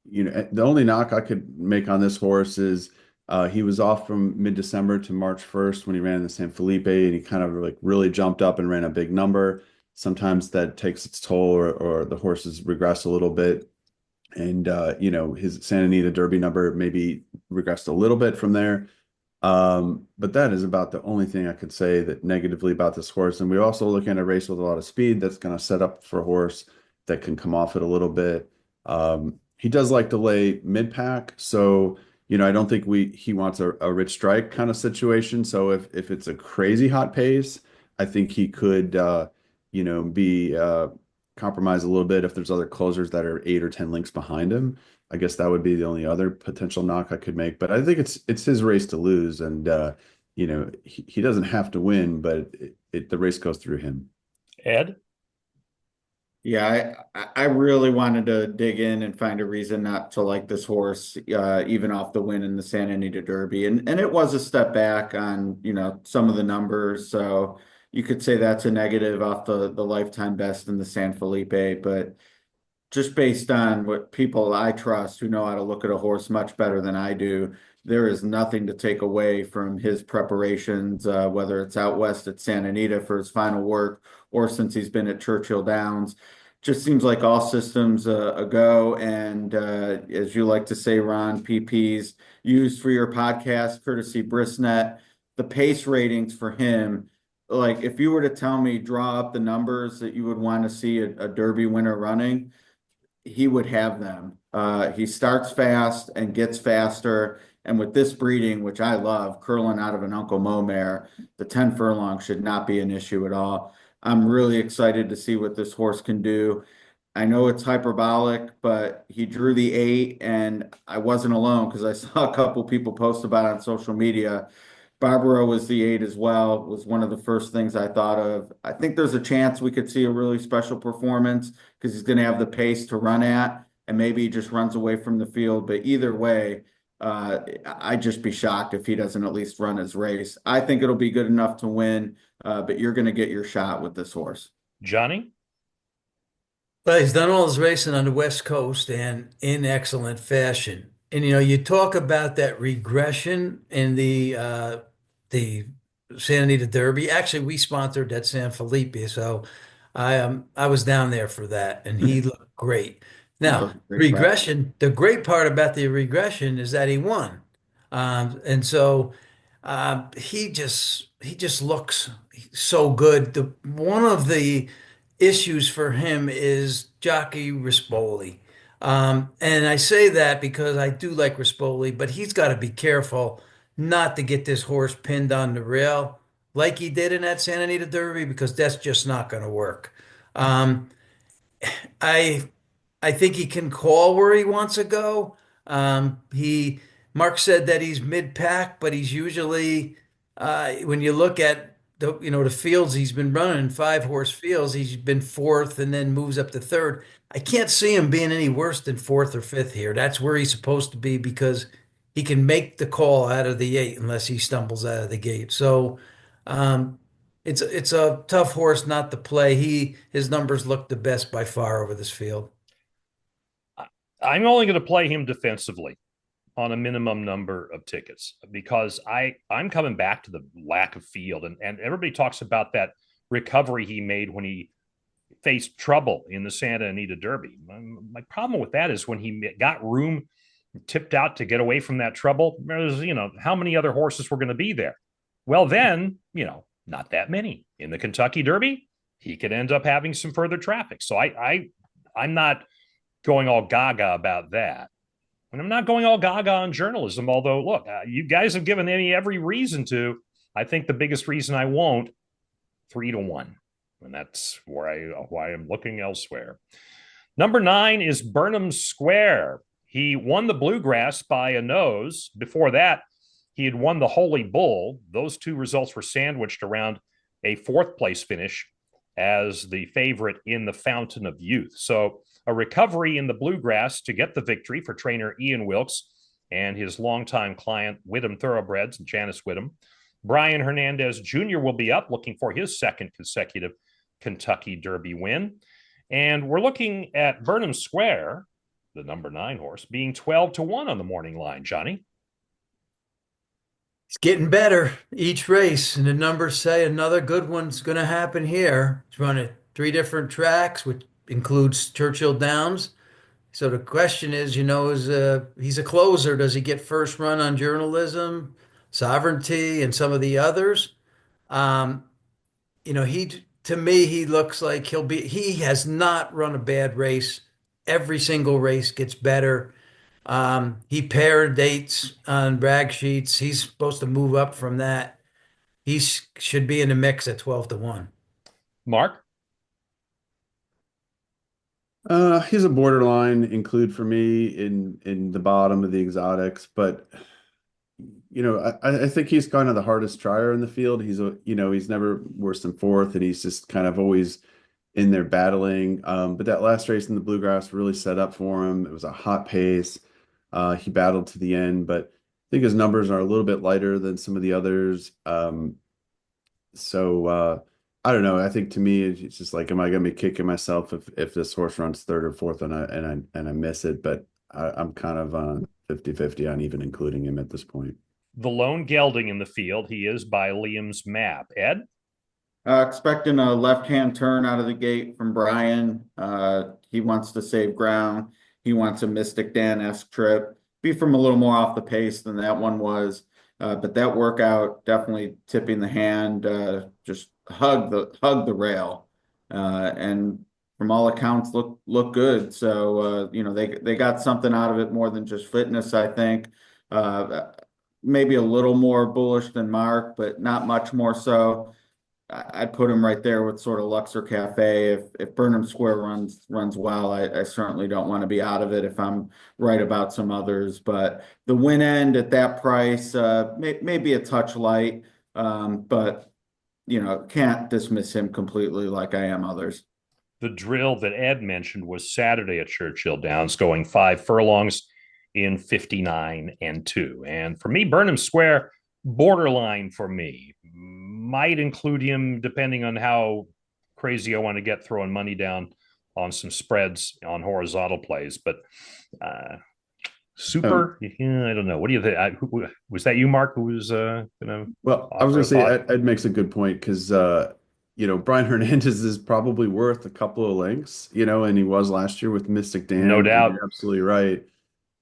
the only knock I could make on this horse is he was off from mid-December to March 1st when he ran in the San Felipe, and he kind of like really jumped up and ran a big number. Sometimes that takes its toll, or the horses regress a little bit. And, his Santa Anita Derby number maybe regressed a little bit from there. But that is about the only thing I could say that negatively about this horse. And we're also looking at a race with a lot of speed that's going to set up for a horse that can come off it a little bit. He does like to lay mid-pack, so I don't think he wants a rich strike kind of situation. So if it's a crazy hot pace, I think he could be compromised a little bit if there's other closers that are 8 or 10 links behind him. I guess that would be the only other potential knock I could make. But I think it's his race to lose, and he doesn't have to win, but the race goes through him. Ed? Yeah, I really wanted to dig in and find a reason not to like this horse, even off the win in the Santa Anita Derby. And it was a step back on, some of the numbers. So you could say that's a negative off the lifetime best in the San Felipe. But just based on what people I trust who know how to look at a horse much better than I do, there is nothing to take away from his preparations, whether it's out west at Santa Anita for his final work or since he's been at Churchill Downs. Just seems like all systems a go. And as you like to say, Ron, PPs used for your podcast, courtesy Brisnet, the pace ratings for him. Like if you were to tell me, draw up the numbers that you would want to see a Derby winner running, he would have them. He starts fast and gets faster. And with this breeding, which I love, curling out of an Uncle Mo mare, the 10 furlong should not be an issue at all. I'm really excited to see what this horse can do. I know it's hyperbolic, but he drew the 8, and I wasn't alone because I saw a couple people post about it on social media. Barbaro was the 8 as well, was one of the first things I thought of. I think there's a chance we could see a really special performance because he's going to have the pace to run at, and maybe he just runs away from the field. But either way, I'd just be shocked if he doesn't at least run his race. I think it'll be good enough to win, but you're going to get your shot with this horse. Johnny? Well, he's done all his racing on the West Coast and in excellent fashion. And you talk about that regression in the Santa Anita Derby. Actually, we sponsored that San Felipe, so I was down there for that, and he looked great. Now, regression, the great part about the regression is that he won. And so he just looks so good. One of the issues for him is jockey Rispoli. And I say that because I do like Rispoli, but he's got to be careful not to get this horse pinned on the rail like he did in that Santa Anita Derby, because that's just not going to work. Um, I I think he can call where he wants to go. He Mark said that he's mid-pack, but he's usually when you look at the fields he's been running, 5 horse fields, he's been fourth and then moves up to third. I can't see him being any worse than fourth or fifth here. That's where he's supposed to be because he can make the call out of the 8 unless he stumbles out of the gate. So um, it's a tough horse not to play. His numbers look the best by far over this field. I'm only going to play him defensively on a minimum number of tickets because I'm coming back to the lack of field. And everybody talks about that recovery he made when he faced trouble in the Santa Anita Derby. My problem with that is when he got room, tipped out to get away from that trouble, there's, how many other horses were going to be there? Well, then, not that many. In the Kentucky Derby, he could end up having some further traffic. So I'm not going all gaga about that. And I'm not going all gaga on journalism, although, look, you guys have given me every reason to. I think the biggest reason I won't, 3-1. And that's why I'm looking elsewhere. Number 9 is Burnham Square. He won the Bluegrass by a nose. Before that, he had won the Holy Bull. Those two results were sandwiched around a 4th place finish as the favorite in the Fountain of Youth. So a recovery in the Bluegrass to get the victory for trainer Ian Wilkes and his longtime client, Whittam Thoroughbreds and Janice Whittam. Brian Hernandez Jr. will be up looking for his 2nd consecutive Kentucky Derby win. And we're looking at Burnham Square, the number 9 horse, being 12-1 on the morning line. Johnny? It's getting better each race, and the numbers say another good one's going to happen here. He's running 3 different tracks, which includes Churchill Downs. So the question is, he's a closer. Does he get first run on journalism? Sovereignty and some of the others. Um, to me, he looks like he has not run a bad race. Every single race gets better. He paired dates on brag sheets. He's supposed to move up from that. Should be in the mix at 12-1. Mark? He's a borderline include for me in the bottom of the exotics, but I think he's kind of the hardest trier in the field. He's never worse than fourth, and he's just kind of always in there battling. But that last race in the Bluegrass really set up for him. It was a hot pace. He battled to the end, but I think his numbers are a little bit lighter than some of the others. So I don't know. I think to me, it's just like, am I going to be kicking myself if this horse runs third or fourth and I miss it? But I'm kind of 50-50 on even including him at this point. The lone gelding in the field. He is by Liam's map. Ed? Expecting a left-hand turn out of the gate from Brian. He wants to save ground. He wants a Mystic Dan-esque trip. Be from a little more off the pace than that one was. But that workout definitely tipping the hand, just hug the rail. And from all accounts look good. So they got something out of it more than just fitness, I think. Maybe a little more bullish than Mark, but not much more so. I'd put him right there with sort of Luxor Cafe. If Burnham Square runs well, I certainly don't want to be out of it if I'm right about some others. But the win end at that price may be a touch light, but can't dismiss him completely like I am others. The drill that Ed mentioned was Saturday at Churchill Downs, going 5 furlongs in 59-2. And for me, Burnham Square, borderline for me. Might include him depending on how crazy I want to get throwing money down on some spreads on horizontal plays. But super, I don't know. What do you think? Was that you, Mark, who was going to? Well, I was going to say Ed makes a good point because Brian Hernandez is probably worth a couple of lengths, and he was last year with Mystic Dan. No doubt. You're absolutely right.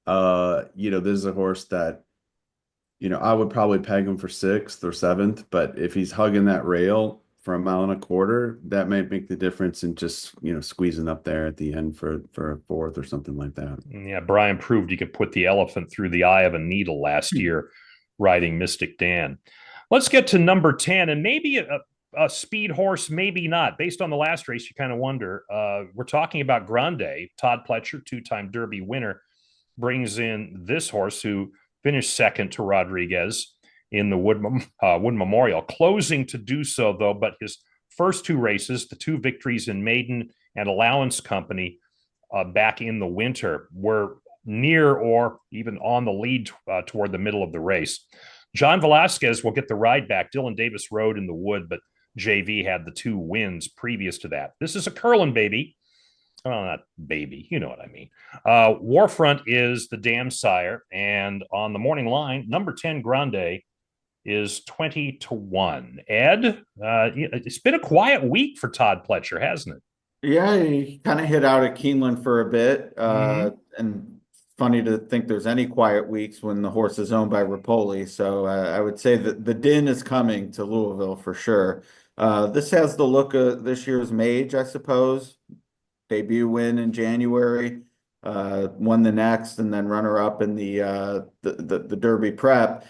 This is a horse that I would probably peg him for sixth or seventh, but if he's hugging that rail for 1.25 miles, that might make the difference in just, squeezing up there at the end for a fourth or something like that. Yeah, Brian proved he could put the elephant through the eye of a needle last year riding Mystic Dan. Let's get to number 10, and maybe a speed horse, maybe not. Based on the last race, you kind of wonder. We're talking about Grande. Todd Pletcher, two-time Derby winner, brings in this horse who finished second to Rodriguez in the Wood Memorial, closing to do so, though. But his first two races, the two victories in Maiden and Allowance Company back in the winter, were near or even on the lead toward the middle of the race. John Velasquez will get the ride back. Dylan Davis rode in the Wood, but JV had the two wins previous to that. This is a Curlin baby. Oh, not baby, you know what I mean. Warfront is the dam sire, and on the morning line, number 10 Grande is 20-1. Ed, it's been a quiet week for Todd Pletcher, hasn't it? Yeah, he kind of hit out at Keeneland for a bit, and funny to think there's any quiet weeks when the horse is owned by Rapoli. So I would say that the din is coming to Louisville for sure. This has the look of this year's Mage, I suppose. Debut win in January, won the next, and then runner up in the Derby prep.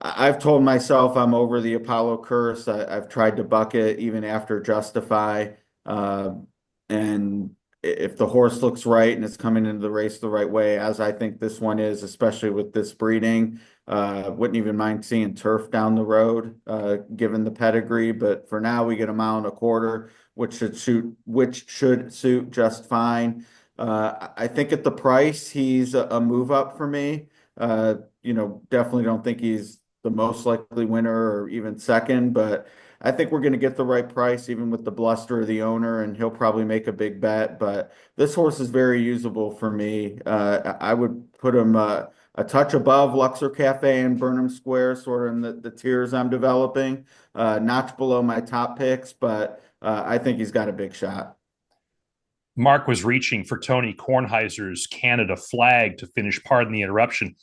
I've told myself I'm over the Apollo curse. I've tried to buck it even after Justify, and if the horse looks right and it's coming into the race the right way, as I think this one is, especially with this breeding, wouldn't even mind seeing Turf down the road, given the pedigree. But for now, we get 1.25 miles, which should suit just fine. I think at the price, he's a move up for me. Definitely don't think he's the most likely winner or even second, but I think we're going to get the right price, even with the bluster of the owner, and he'll probably make a big bet. But this horse is very usable for me. I would put him a touch above Luxor Cafe and Burnham Square, sort of in the tiers I'm developing. Notch below my top picks, but I think he's got a big shot. Mark was reaching for Tony Kornheiser's Canada flag to finish, pardon the interruption,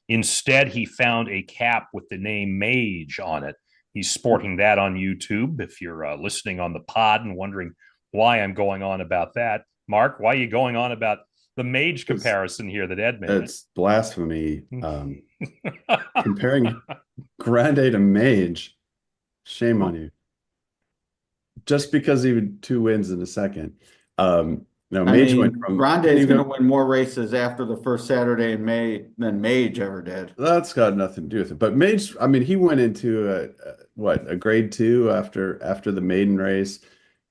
Instead, he found a cap with the name Mage on it. He's sporting that on YouTube. If you're listening on the pod and wondering why I'm going on about that, Mark, why are you going on about the Mage comparison here that Ed made? It's blasphemy. Comparing Grande to Mage, shame on you. Just because he had 2 wins in a second. No, Mage went from Grande is going to win more races after the first Saturday in May than Mage ever did. That's got nothing to do with it. But Mage, I mean, he went into a grade 2 after the maiden race,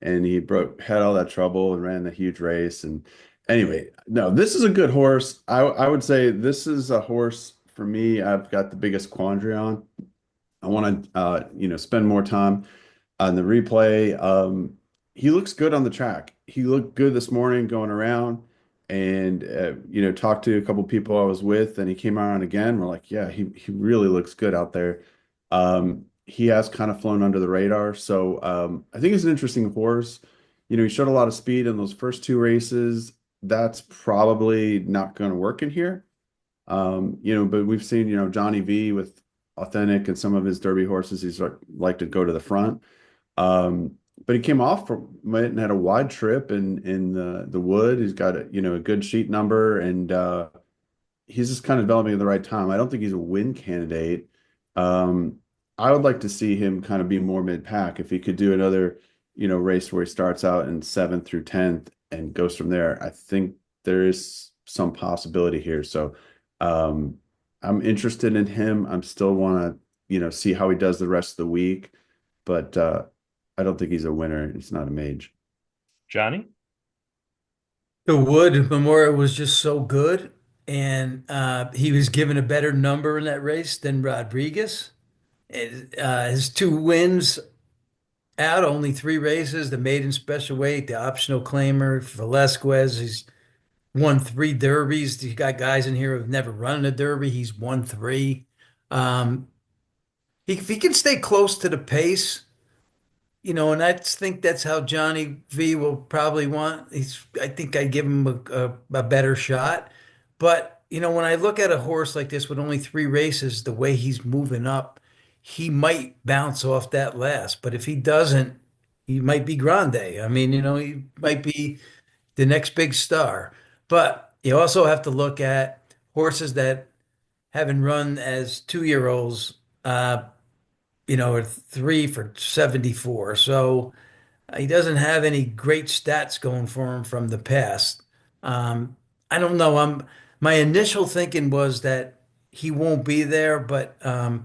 and he had all that trouble and ran a huge race. And anyway, no, this is a good horse. I would say this is a horse for me. I've got the biggest quandary on. I want to spend more time on the replay. He looks good on the track. He looked good this morning going around, and talked to a couple people I was with, and he came around again. We're like, yeah, he really looks good out there. He has kind of flown under the radar, so I think he's an interesting horse. He showed a lot of speed in those first 2 races. That's probably not going to work in here. But we've seen Johnny V with Authentic and some of his Derby horses. He's like to go to the front. But he came off from it and had a wide trip in the wood. He's got a good sheet number, and he's just kind of developing at the right time. I don't think he's a win candidate. I would like to see him kind of be more mid-pack. If he could do another race where he starts out in 7th through 10th and goes from there, I think there is some possibility here. So I'm interested in him. I'm still want to see how he does the rest of the week, but I don't think he's a winner. He's not a Mage. Johnny? The Wood Memorial was just so good, and he was given a better number in that race than Rodriguez. His 2 wins out, only 3 races, the maiden special weight, the optional claimer, Velasquez. He's won 3 derbies. He's got guys in here who've never run a derby. He's won 3. If he can stay close to the pace, and I think that's how Johnny V will probably want. I think I'd give him a better shot. But, when I look at a horse like this with only 3 races, the way he's moving up, he might bounce off that last. But if he doesn't, he might be Grande. I mean, he might be the next big star. But you also have to look at horses that haven't run as 2-year-olds, or 3 for 74. So he doesn't have any great stats going for him from the past. I don't know. My initial thinking was that he won't be there, but I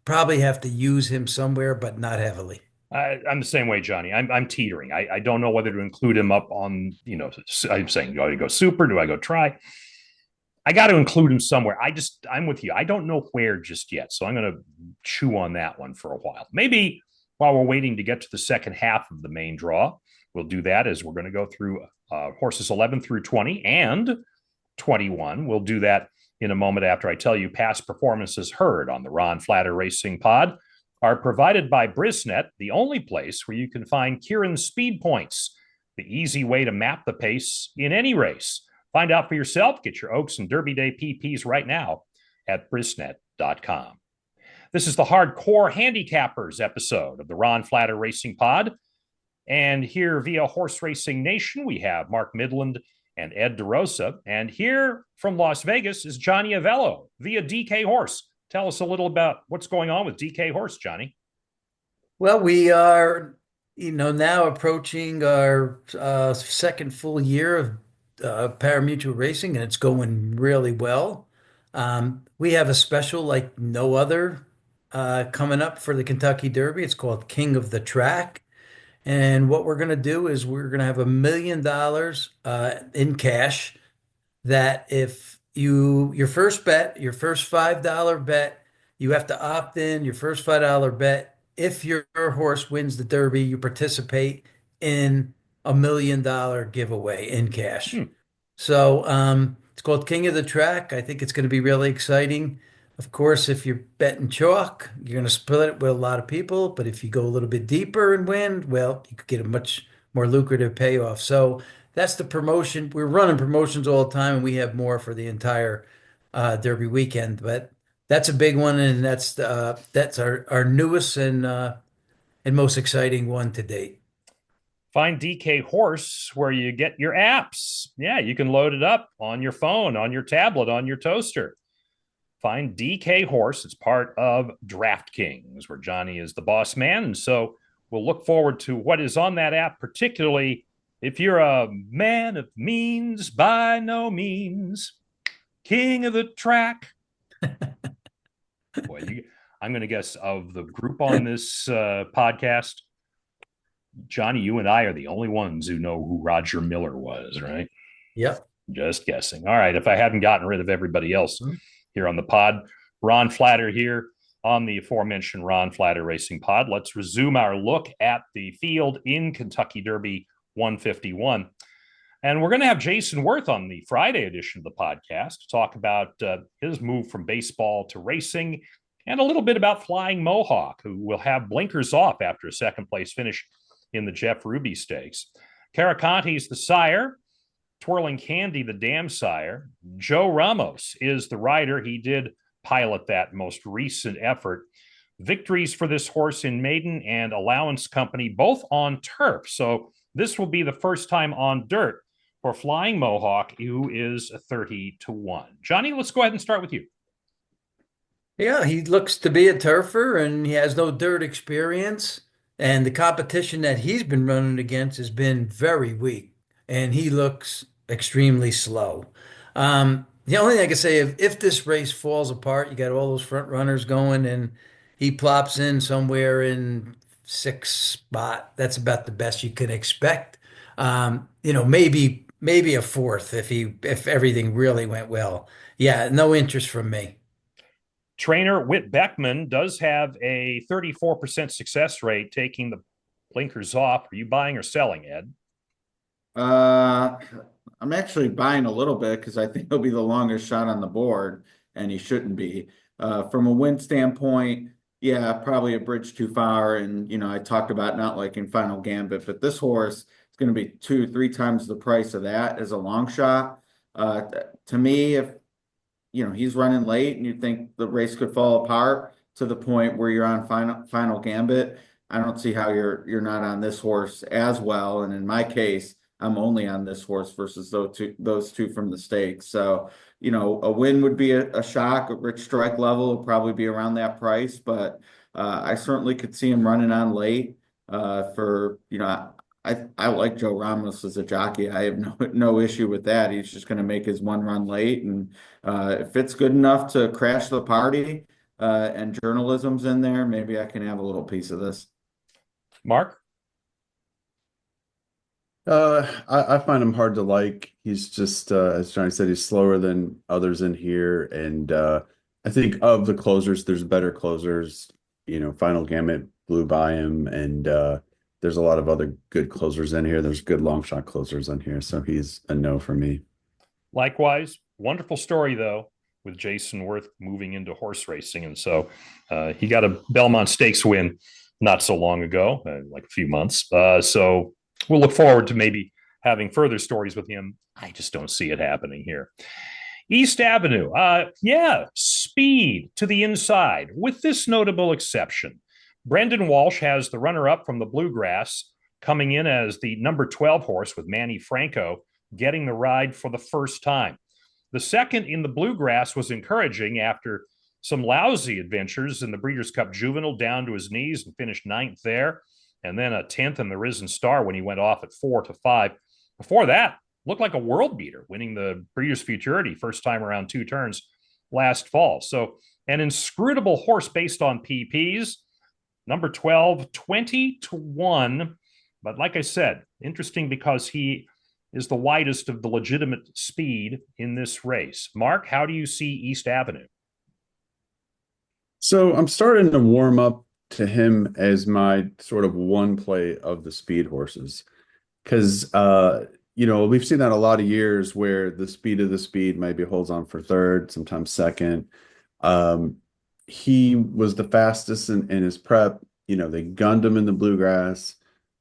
probably have to use him somewhere, but not heavily. I'm the same way, Johnny. I'm teetering. I don't know whether to include him up on, I'm saying, do I go super? Do I go try? I got to include him somewhere. I'm with you. I don't know where just yet. So I'm going to chew on that one for a while. Maybe while we're waiting to get to the second half of the main draw, we'll do that as we're going to go through horses 11 through 20 and 21. We'll do that in a moment after I tell you past performances heard on the Ron Flatter Racing Pod are provided by Brisnet, the only place where you can find Kieran's speed points, the easy way to map the pace in any race. Find out for yourself. Get your Oaks and Derby Day PPs right now at brisnet.com. This is the Hardcore Handicappers episode of the Ron Flatter Racing Pod. And here via Horse Racing Nation, we have Mark Midland and Ed DeRosa. And here from Las Vegas is Johnny Avello via DK Horse. Tell us a little about what's going on with DK Horse, Johnny. Well, we are, now approaching our second full year of parimutuel racing, and it's going really well. We have a special like no other coming up for the Kentucky Derby. It's called King of the Track. And what we're going to do is we're going to have $1 million in cash that if your first bet, your first $5 bet, you have to opt in your first $5 bet. If your horse wins the Derby, you participate in $1 million giveaway in cash. So it's called King of the Track. I think it's going to be really exciting. Of course, if you're betting chalk, you're going to split it with a lot of people. But if you go a little bit deeper and win, well, you could get a much more lucrative payoff. So that's the promotion. We're running promotions all the time, and we have more for the entire Derby weekend. But that's a big one, and that's our newest and most exciting one to date. Find DK Horse where you get your apps. Yeah, you can load it up on your phone, on your tablet, on your toaster. Find DK Horse. It's part of DraftKings, where Johnny is the boss man. And so we'll look forward to what is on that app, particularly if you're a man of means, by no means, king of the track. Boy, I'm going to guess of the group on this podcast, Johnny, you and I are the only ones who know who Roger Miller was, right? Yep. Just guessing. All right. If I hadn't gotten rid of everybody else here on the pod, Ron Flatter here on the aforementioned Ron Flatter Racing Pod. Let's resume our look at the field in Kentucky Derby 151. And we're going to have Jason Worth on the Friday edition of the podcast to talk about his move from baseball to racing and a little bit about Flying Mohawk, who will have blinkers off after a second place finish in the Jeff Ruby Stakes. Caraconte's the sire, Twirling Candy the dam sire. Joe Ramos is the rider. He did pilot that most recent effort. Victories for this horse in Maiden and Allowance Company, both on turf. So this will be the first time on dirt for Flying Mohawk, who is 30-1. Johnny, let's go ahead and start with you. Yeah, he looks to be a turfer and he has no dirt experience. And the competition that he's been running against has been very weak. And he looks extremely slow. The only thing I can say, if this race falls apart, you got all those front runners going and he plops in somewhere in sixth spot, that's about the best you can expect. Maybe a fourth if everything really went well. Yeah, no interest from me. Trainer Whit Beckman does have a 34% success rate taking the blinkers off. Are you buying or selling, Ed? I'm actually buying a little bit because I think he'll be the longest shot on the board, and he shouldn't be. From a win standpoint, yeah, probably a bridge too far. And, I talked about not liking Final Gambit, but this horse is going to be 2-3 times the price of that as a long shot. To me, if he's running late and you think the race could fall apart to the point where you're on final Gambit, I don't see how you're not on this horse as well. And in my case, I'm only on this horse versus those two from the stakes. So, a win would be a shock. A rich strike level would probably be around that price, but I certainly could see him running on late. I like Joe Ramos as a jockey. I have no issue with that. He's just going to make his one run late, and if it's good enough to crash the party and journalism's in there, maybe I can have a little piece of this. Mark? I find him hard to like. He's just, as Johnny said, he's slower than others in here. And I think of the closers, there's better closers. Final Gambit blew by him, and there's a lot of other good closers in here. There's good long shot closers in here. So he's a no for me. Likewise, wonderful story, though, with Jason Worth moving into horse racing. And so he got a Belmont Stakes win not so long ago, like a few months. So we'll look forward to maybe having further stories with him. I just don't see it happening here. East Avenue. Speed to the inside, with this notable exception. Brendan Walsh has the runner-up from the Bluegrass, coming in as the number 12 horse with Manny Franco, getting the ride for the first time. The second in the Bluegrass was encouraging after some lousy adventures in the Breeders' Cup Juvenile, down to his knees and finished 9th there, and then a 10th in the Risen Star when he went off at 4-5. Before that, looked like a world beater, winning the Breeders' Futurity first time around 2 turns last fall. So an inscrutable horse based on PPs. Number 12, 20-1. But like I said, interesting because he is the widest of the legitimate speed in this race. Mark, how do you see East Avenue? So I'm starting to warm up to him as my sort of one play of the speed horses. Because, we've seen that a lot of years where the speed of the speed maybe holds on for third, sometimes second. He was the fastest in his prep. They gunned him in the Bluegrass.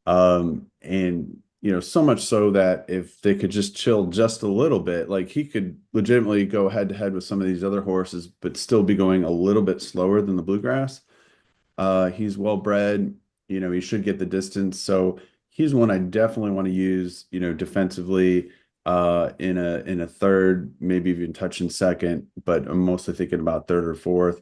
And, so much so that if they could just chill just a little bit, like he could legitimately go head to head with some of these other horses, but still be going a little bit slower than the Bluegrass. He's well bred, he should get the distance. So he's one I definitely want to use, defensively, in a third, maybe even touching second, but I'm mostly thinking about third or fourth.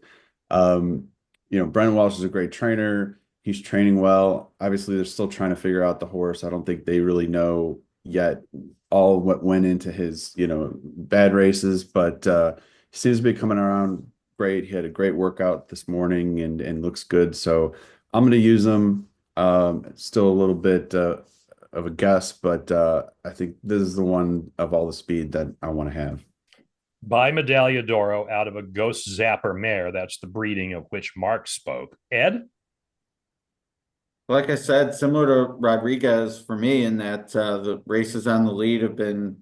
Brennan Walsh is a great trainer. He's training well. Obviously, they're still trying to figure out the horse. I don't think they really know yet all what went into his, bad races, but he seems to be coming around great. He had a great workout this morning and looks good. So I'm going to use him. Still a little bit of a guess, but I think this is the one of all the speed that I want to have. By Medaglia d'Oro out of a Ghost Zapper mare. That's the breeding of which Mark spoke. Ed? Like I said, similar to Rodriguez for me in that the races on the lead have been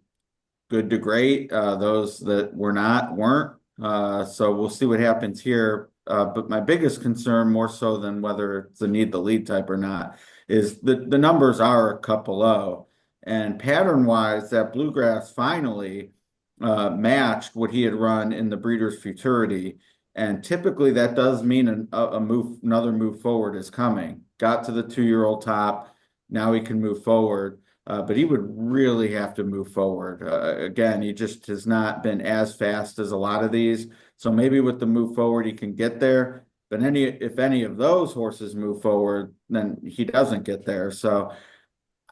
good to great. Those that were not weren't. So we'll see what happens here. But my biggest concern, more so than whether it's a need the lead type or not, is the numbers are a couple low. And pattern wise, that Bluegrass finally matched what he had run in the Breeders' Futurity. And typically that does mean another move forward is coming. Got to the 2-year-old top. Now he can move forward. But he would really have to move forward. Again, he just has not been as fast as a lot of these. So maybe with the move forward, he can get there. But if any of those horses move forward, then he doesn't get there. So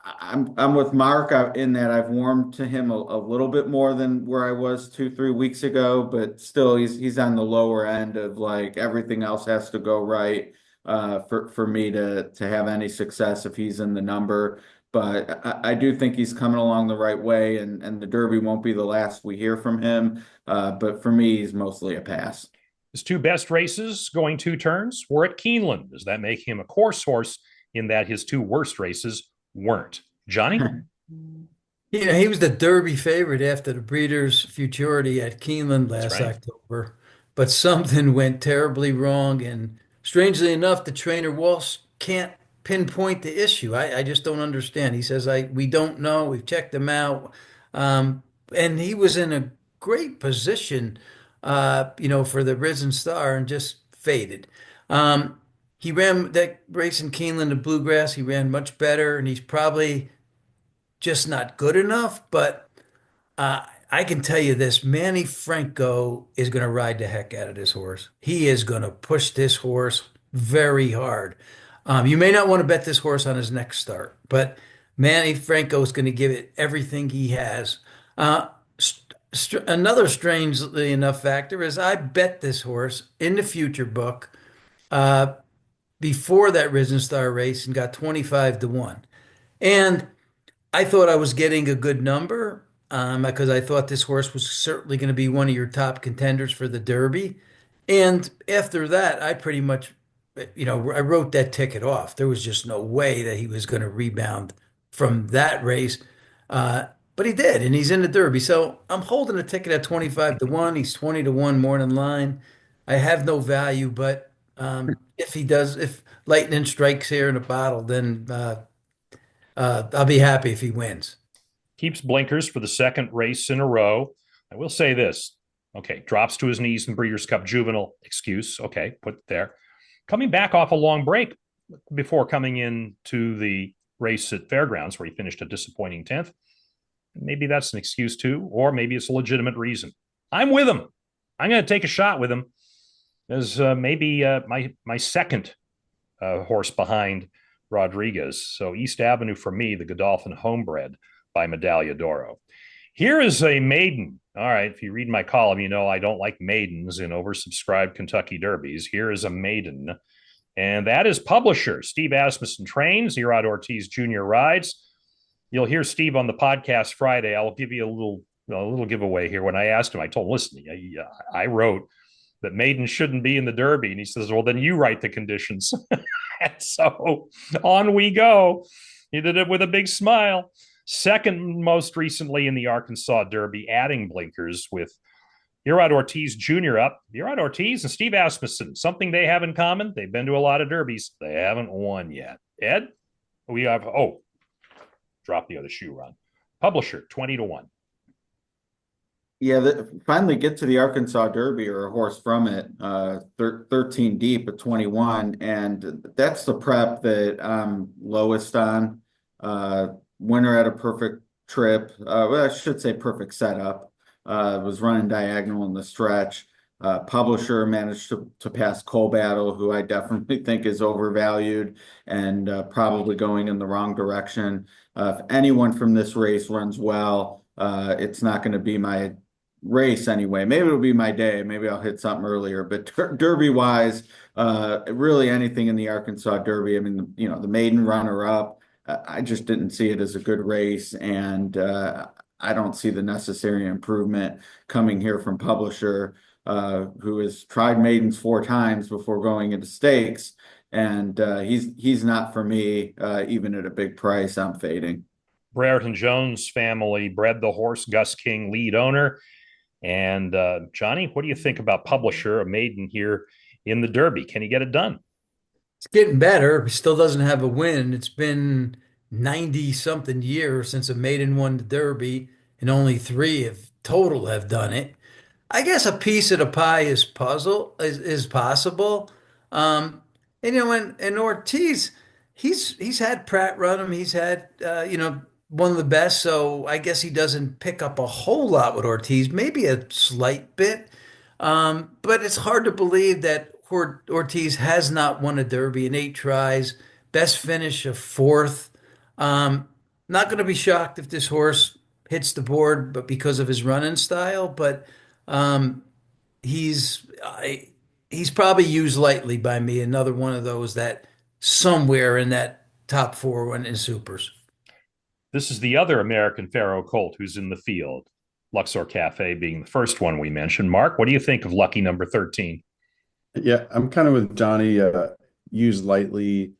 I'm with Mark in that I've warmed to him a little bit more than where I was 2-3 weeks ago, but still he's on the lower end of like everything else has to go right for me to have any success if he's in the number. But I do think he's coming along the right way, and the Derby won't be the last we hear from him. But for me, he's mostly a pass. His two best races going 2 turns were at Keeneland. Does that make him a course horse in that his 2 worst races weren't? Johnny? He was the Derby favorite after the Breeders' Futurity at Keeneland last right. October, but something went terribly wrong. And strangely enough, the trainer Walsh can't pinpoint the issue. I just don't understand. He says, we don't know. We've checked him out. And he was in a great position, for the Risen Star and just faded. He ran that race in Keeneland, the Bluegrass. He ran much better, and he's probably just not good enough. But I can tell you this, Manny Franco is going to ride the heck out of this horse. He is going to push this horse very hard. You may not want to bet this horse on his next start, but Manny Franco is going to give it everything he has. Another strangely enough factor is I bet this horse in the future book before that Risen Star race and got 25-1. And I thought I was getting a good number because I thought this horse was certainly going to be one of your top contenders for the Derby. And after that, I pretty much, I wrote that ticket off. There was just no way that he was going to rebound from that race. But he did, and he's in the Derby. So I'm holding a ticket at 25-1. He's 20-1 morning line. I have no value, but if lightning strikes here in a bottle, then I'll be happy if he wins. Keeps blinkers for the second race in a row. I will say this. Okay, drops to his knees in Breeders' Cup Juvenile. Excuse. Okay, put it there. Coming back off a long break before coming into the race at Fairgrounds where he finished a disappointing 10th. Maybe that's an excuse too, or maybe it's a legitimate reason. I'm with him. I'm going to take a shot with him as maybe my second horse behind Rodriguez. So East Avenue for me, the Godolphin Homebred by Medaglia d'Oro. Here is a maiden. All right, if you read my column, you know I don't like maidens in oversubscribed Kentucky Derbies. Here is a maiden, and that is publisher Steve Asmussen trains. Erod Ortiz Jr. rides. You'll hear Steve on the podcast Friday. I'll give you a little giveaway here. When I asked him, I told him, listen, I wrote that maidens shouldn't be in the Derby, and he says, well, then you write the conditions. And so on we go. He did it with a big smile. Second most recently in the Arkansas Derby, adding blinkers with Erod Ortiz Jr. up. Erod Ortiz and Steve Asmussen, something they have in common. They've been to a lot of Derbies. They haven't won yet. Ed, we have, drop the other shoe run. Publisher, 20-1. Yeah, finally get to the Arkansas Derby or a horse from it, 13 deep at 21. And that's the prep that I'm lowest on. Winner at a perfect trip. Well, I should say perfect setup. Was running diagonal in the stretch. Publisher managed to pass Coal Battle, who I definitely think is overvalued and probably going in the wrong direction. If anyone from this race runs well, it's not going to be my race anyway. Maybe it'll be my day. Maybe I'll hit something earlier. But Derby wise, really anything in the Arkansas Derby. I mean, the maiden runner up. I just didn't see it as a good race, and I don't see the necessary improvement coming here from Publisher, who has tried maidens 4 times before going into stakes, and he's not for me. Even at a big price, I'm fading. Brereton Jones family bred the horse, Gus King, lead owner. And Johnny, what do you think about Publisher, a maiden here in the Derby? Can he get it done? It's getting better. He still doesn't have a win. It's been 90 something years since a maiden won the Derby, and only three have total have done it. I guess a piece of the pie is possible. Um, and Ortiz, he's had Pratt run him. He's had one of the best. So I guess he doesn't pick up a whole lot with Ortiz, maybe a slight bit. But it's hard to believe that Ortiz has not won a Derby in 8 tries. Best finish of fourth. Um, Not going to be shocked if this horse hits the board, but because of his running style. But um, he's he's probably used lightly by me. Another one of those that somewhere in that top four when in supers. This is the other American Pharaoh colt who's in the field. Luxor Cafe being the first one we mentioned. Mark, what do you think of lucky number 13? Yeah, I'm kind of with Johnny. Used lightly.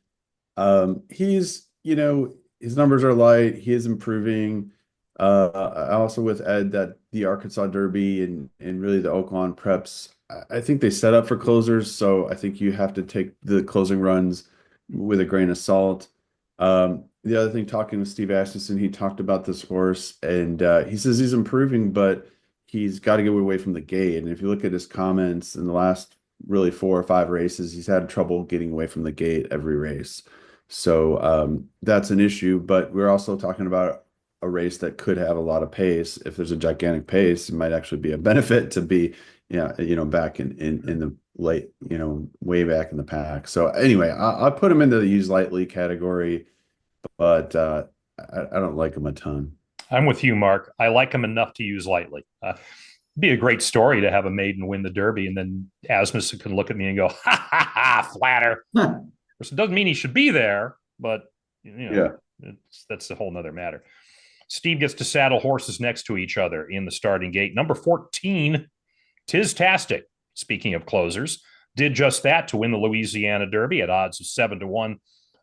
He's, his numbers are light. He is improving. Also with Ed that the Arkansas Derby and really the Oaklawn preps, I think they set up for closers. So I think you have to take the closing runs with a grain of salt. The other thing, talking with Steve Asmussen, he talked about this horse and he says he's improving, but he's got to get away from the gate. And if you look at his comments in the last really 4 or 5 races, he's had trouble getting away from the gate every race. So that's an issue. But we're also talking about a race that could have a lot of pace. If there's a gigantic pace, it might actually be a benefit to be, back in the late, way back in the pack. So anyway, I'll put him into the use lightly category, but I don't like him a ton. I'm with you, Mark. I like him enough to use lightly. Be a great story to have a maiden win the Derby, and then Asmussen can look at me and go, "Ha ha ha, flatter." It doesn't mean he should be there, but that's a whole nother matter. Steve gets to saddle horses next to each other in the starting gate. Number 14, Tistastic, speaking of closers, did just that to win the Louisiana Derby at odds of 7-1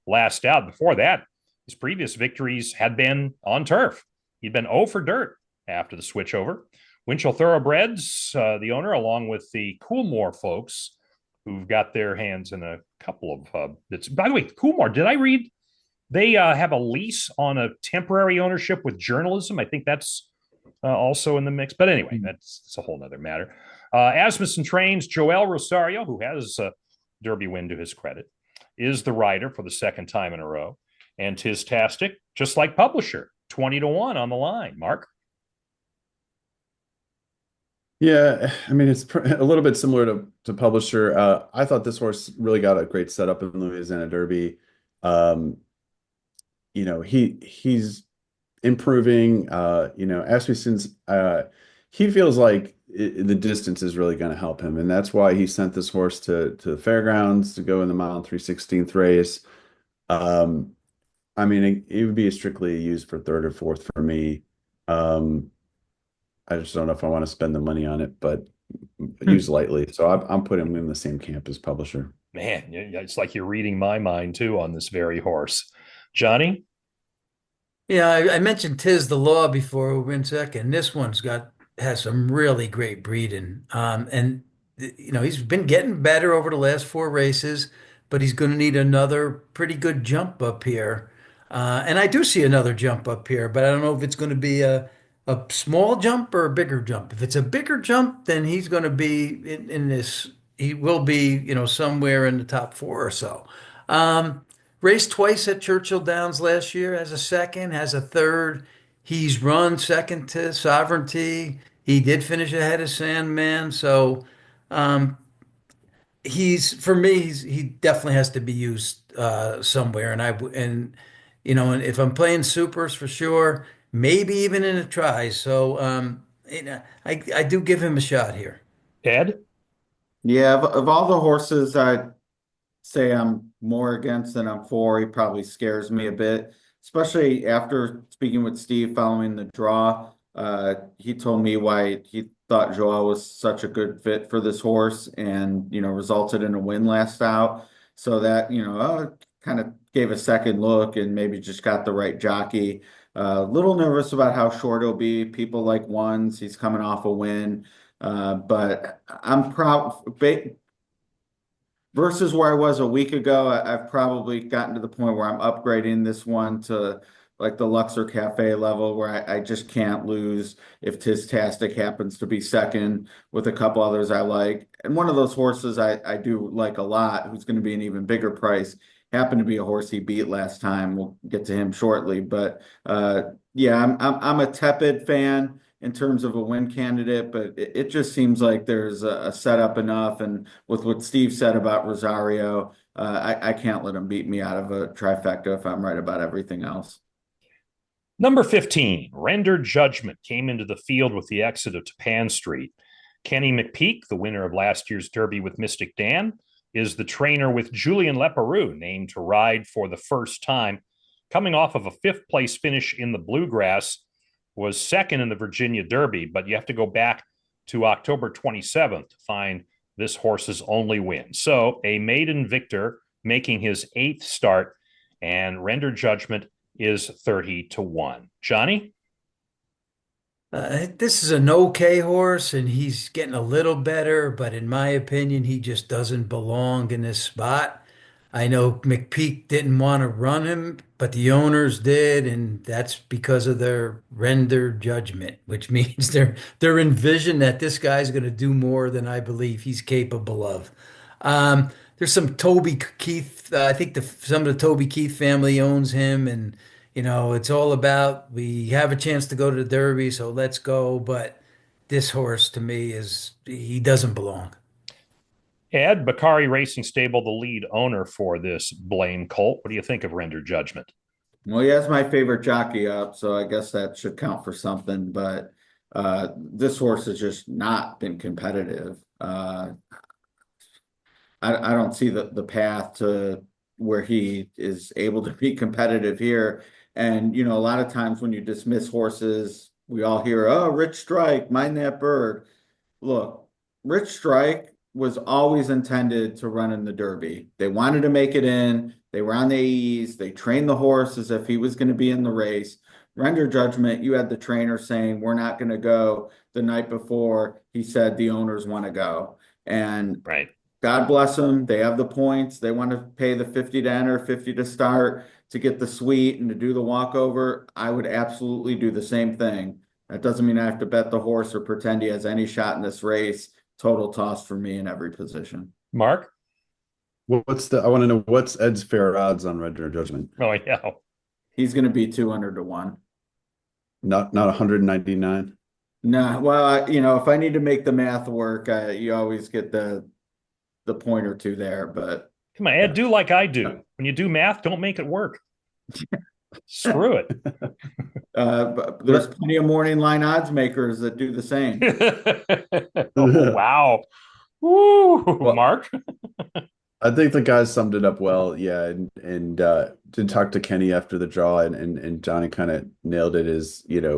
last out. Before that, his previous victories had been on turf. He'd been 0 for dirt after the switchover. Winchell Thoroughbreds, the owner, along with the Coolmore folks, who've got their hands in a couple of bits. By the way, Coolmore, did I read they have a lease on a temporary ownership with journalism? I think that's also in the mix. But anyway, that's a whole other matter. Asmussen trains Joel Rosario, who has a Derby win to his credit, is the rider for the second time in a row. And Tistastic, just like Publisher, 20-1 on the line. Mark? Yeah, I mean, it's a little bit similar to Publisher. I thought this horse really got a great setup in the Louisiana Derby. He's improving. Asmussen's he feels like the distance is really going to help him, and that's why he sent this horse to the fairgrounds to go in the mile 3/16 race. I mean, it would be strictly used for third or fourth for me. I just don't know if I want to spend the money on it, but use lightly. So I'm putting him in the same camp as Publisher. Man, it's like you're reading my mind too on this very horse. Johnny? Yeah, I mentioned Tiz the Law before we went second. This one's has some really great breeding. And he's been getting better over the last 4 races, but he's going to need another pretty good jump up here. And I do see another jump up here, but I don't know if it's going to be a small jump or a bigger jump. If it's a bigger jump, then he's going to be in this. He will be, somewhere in the top four or so. Um, Raced twice at Churchill Downs last year as a second, has a third. He's run second to Sovereignty. He did finish ahead of Sandman. So um, for me, he definitely has to be used somewhere. And if I'm playing supers for sure, maybe even in a try. So I do give him a shot here. Ed? Yeah, of all the horses I'd say I'm more against than I'm for, he probably scares me a bit, especially after speaking with Steve following the draw. He told me why he thought Joao was such a good fit for this horse and, resulted in a win last out. So that, kind of gave a second look and maybe just got the right jockey. A little nervous about how short he'll be. People like ones. He's coming off a win. But I'm proud versus where I was a week ago. I've probably gotten to the point where I'm upgrading this one to like the Luxor Cafe level where I just can't lose if Tistastic happens to be second with a couple others I like. And one of those horses I do like a lot, who's going to be an even bigger price, happened to be a horse he beat last time. We'll get to him shortly. But yeah, I'm a tepid fan in terms of a win candidate, but it just seems like there's a setup enough. And with what Steve said about Rosario, I can't let him beat me out of a trifecta if I'm right about everything else. Number 15, Rendered Judgment, came into the field with the exit of Tapan Street. Kenny McPeak, the winner of last year's Derby with Mystic Dan, is the trainer with Julian Leparoux, named to ride for the first time. Coming off of a fifth place finish in the Bluegrass, was second in the Virginia Derby, but you have to go back to October 27th to find this horse's only win. So a maiden victor making his eighth start, and Rendered Judgment is 30-1. Johnny? This is an okay horse, and he's getting a little better, but in my opinion, he just doesn't belong in this spot. I know McPeak didn't want to run him, but the owners did, and that's because of their rendered judgment, which means they're envisioned that this guy's going to do more than I believe he's capable of. There's some Toby Keith. I think some of the Toby Keith family owns him, and it's all about we have a chance to go to the Derby, so let's go. But this horse to me he doesn't belong. Ed, Bakari Racing Stable, the lead owner for this Blame Colt. What do you think of Rendered Judgment? Well, he has my favorite jockey up, so I guess that should count for something. But this horse has just not been competitive. I don't see the path to where he is able to be competitive here. And, a lot of times when you dismiss horses, we all hear, oh, Rich Strike, mind that bird. Look, Rich Strike was always intended to run in the Derby. They wanted to make it in. They were on the AEs. They trained the horse as if he was going to be in the race. Render Judgment, you had the trainer saying, we're not going to go the night before. He said the owners want to go. And right. God bless them. They have the points. They want to pay the 50 to enter, 50 to start, to get the suite and to do the walkover. I would absolutely do the same thing. That doesn't mean I have to bet the horse or pretend he has any shot in this race. Total toss for me in every position. Mark? I want to know what's Ed's fair odds on Rendered Judgment? Oh, yeah. He's going to be 200-1. Not 199. No, well, if I need to make the math work, you always get the point or two there, but come on, Ed, do like I do. When you do math, don't make it work. Screw it. But there's plenty of morning line odds makers that do the same. Oh, wow. Woo, well, Mark. I think the guys summed it up well. Yeah. And did talk to Kenny after the draw, and Johnny kind of nailed it.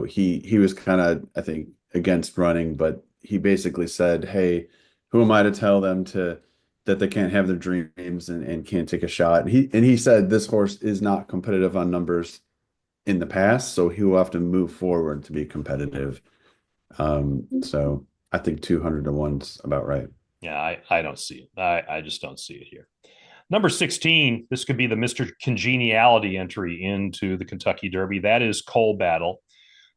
He was kind of, I think, against running, but he basically said, hey, who am I to tell them that they can't have their dreams and can't take a shot? And he said this horse is not competitive on numbers in the past, so he will have to move forward to be competitive. So I think 200-1's about right. Yeah, I don't see it. I just don't see it here. Number 16, this could be the Mr. Congeniality entry into the Kentucky Derby. That is Coal Battle.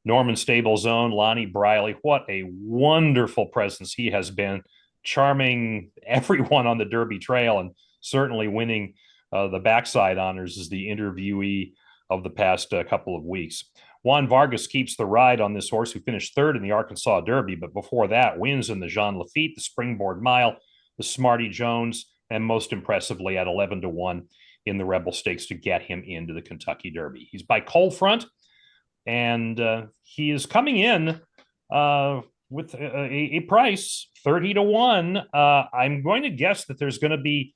Norman Stable's own Lonnie Briley. What a wonderful presence he has been, charming everyone on the Derby Trail and certainly winning the backside honors as the interviewee of the past couple of weeks. Juan Vargas keeps the ride on this horse, who finished third in the Arkansas Derby, but before that wins in the Jean Lafitte, the Springboard Mile, the Smarty Jones, and most impressively at 11-1 in the Rebel Stakes to get him into the Kentucky Derby. He's by Coal Front, and he is coming in with a price 30-1. I'm going to guess that there's going to be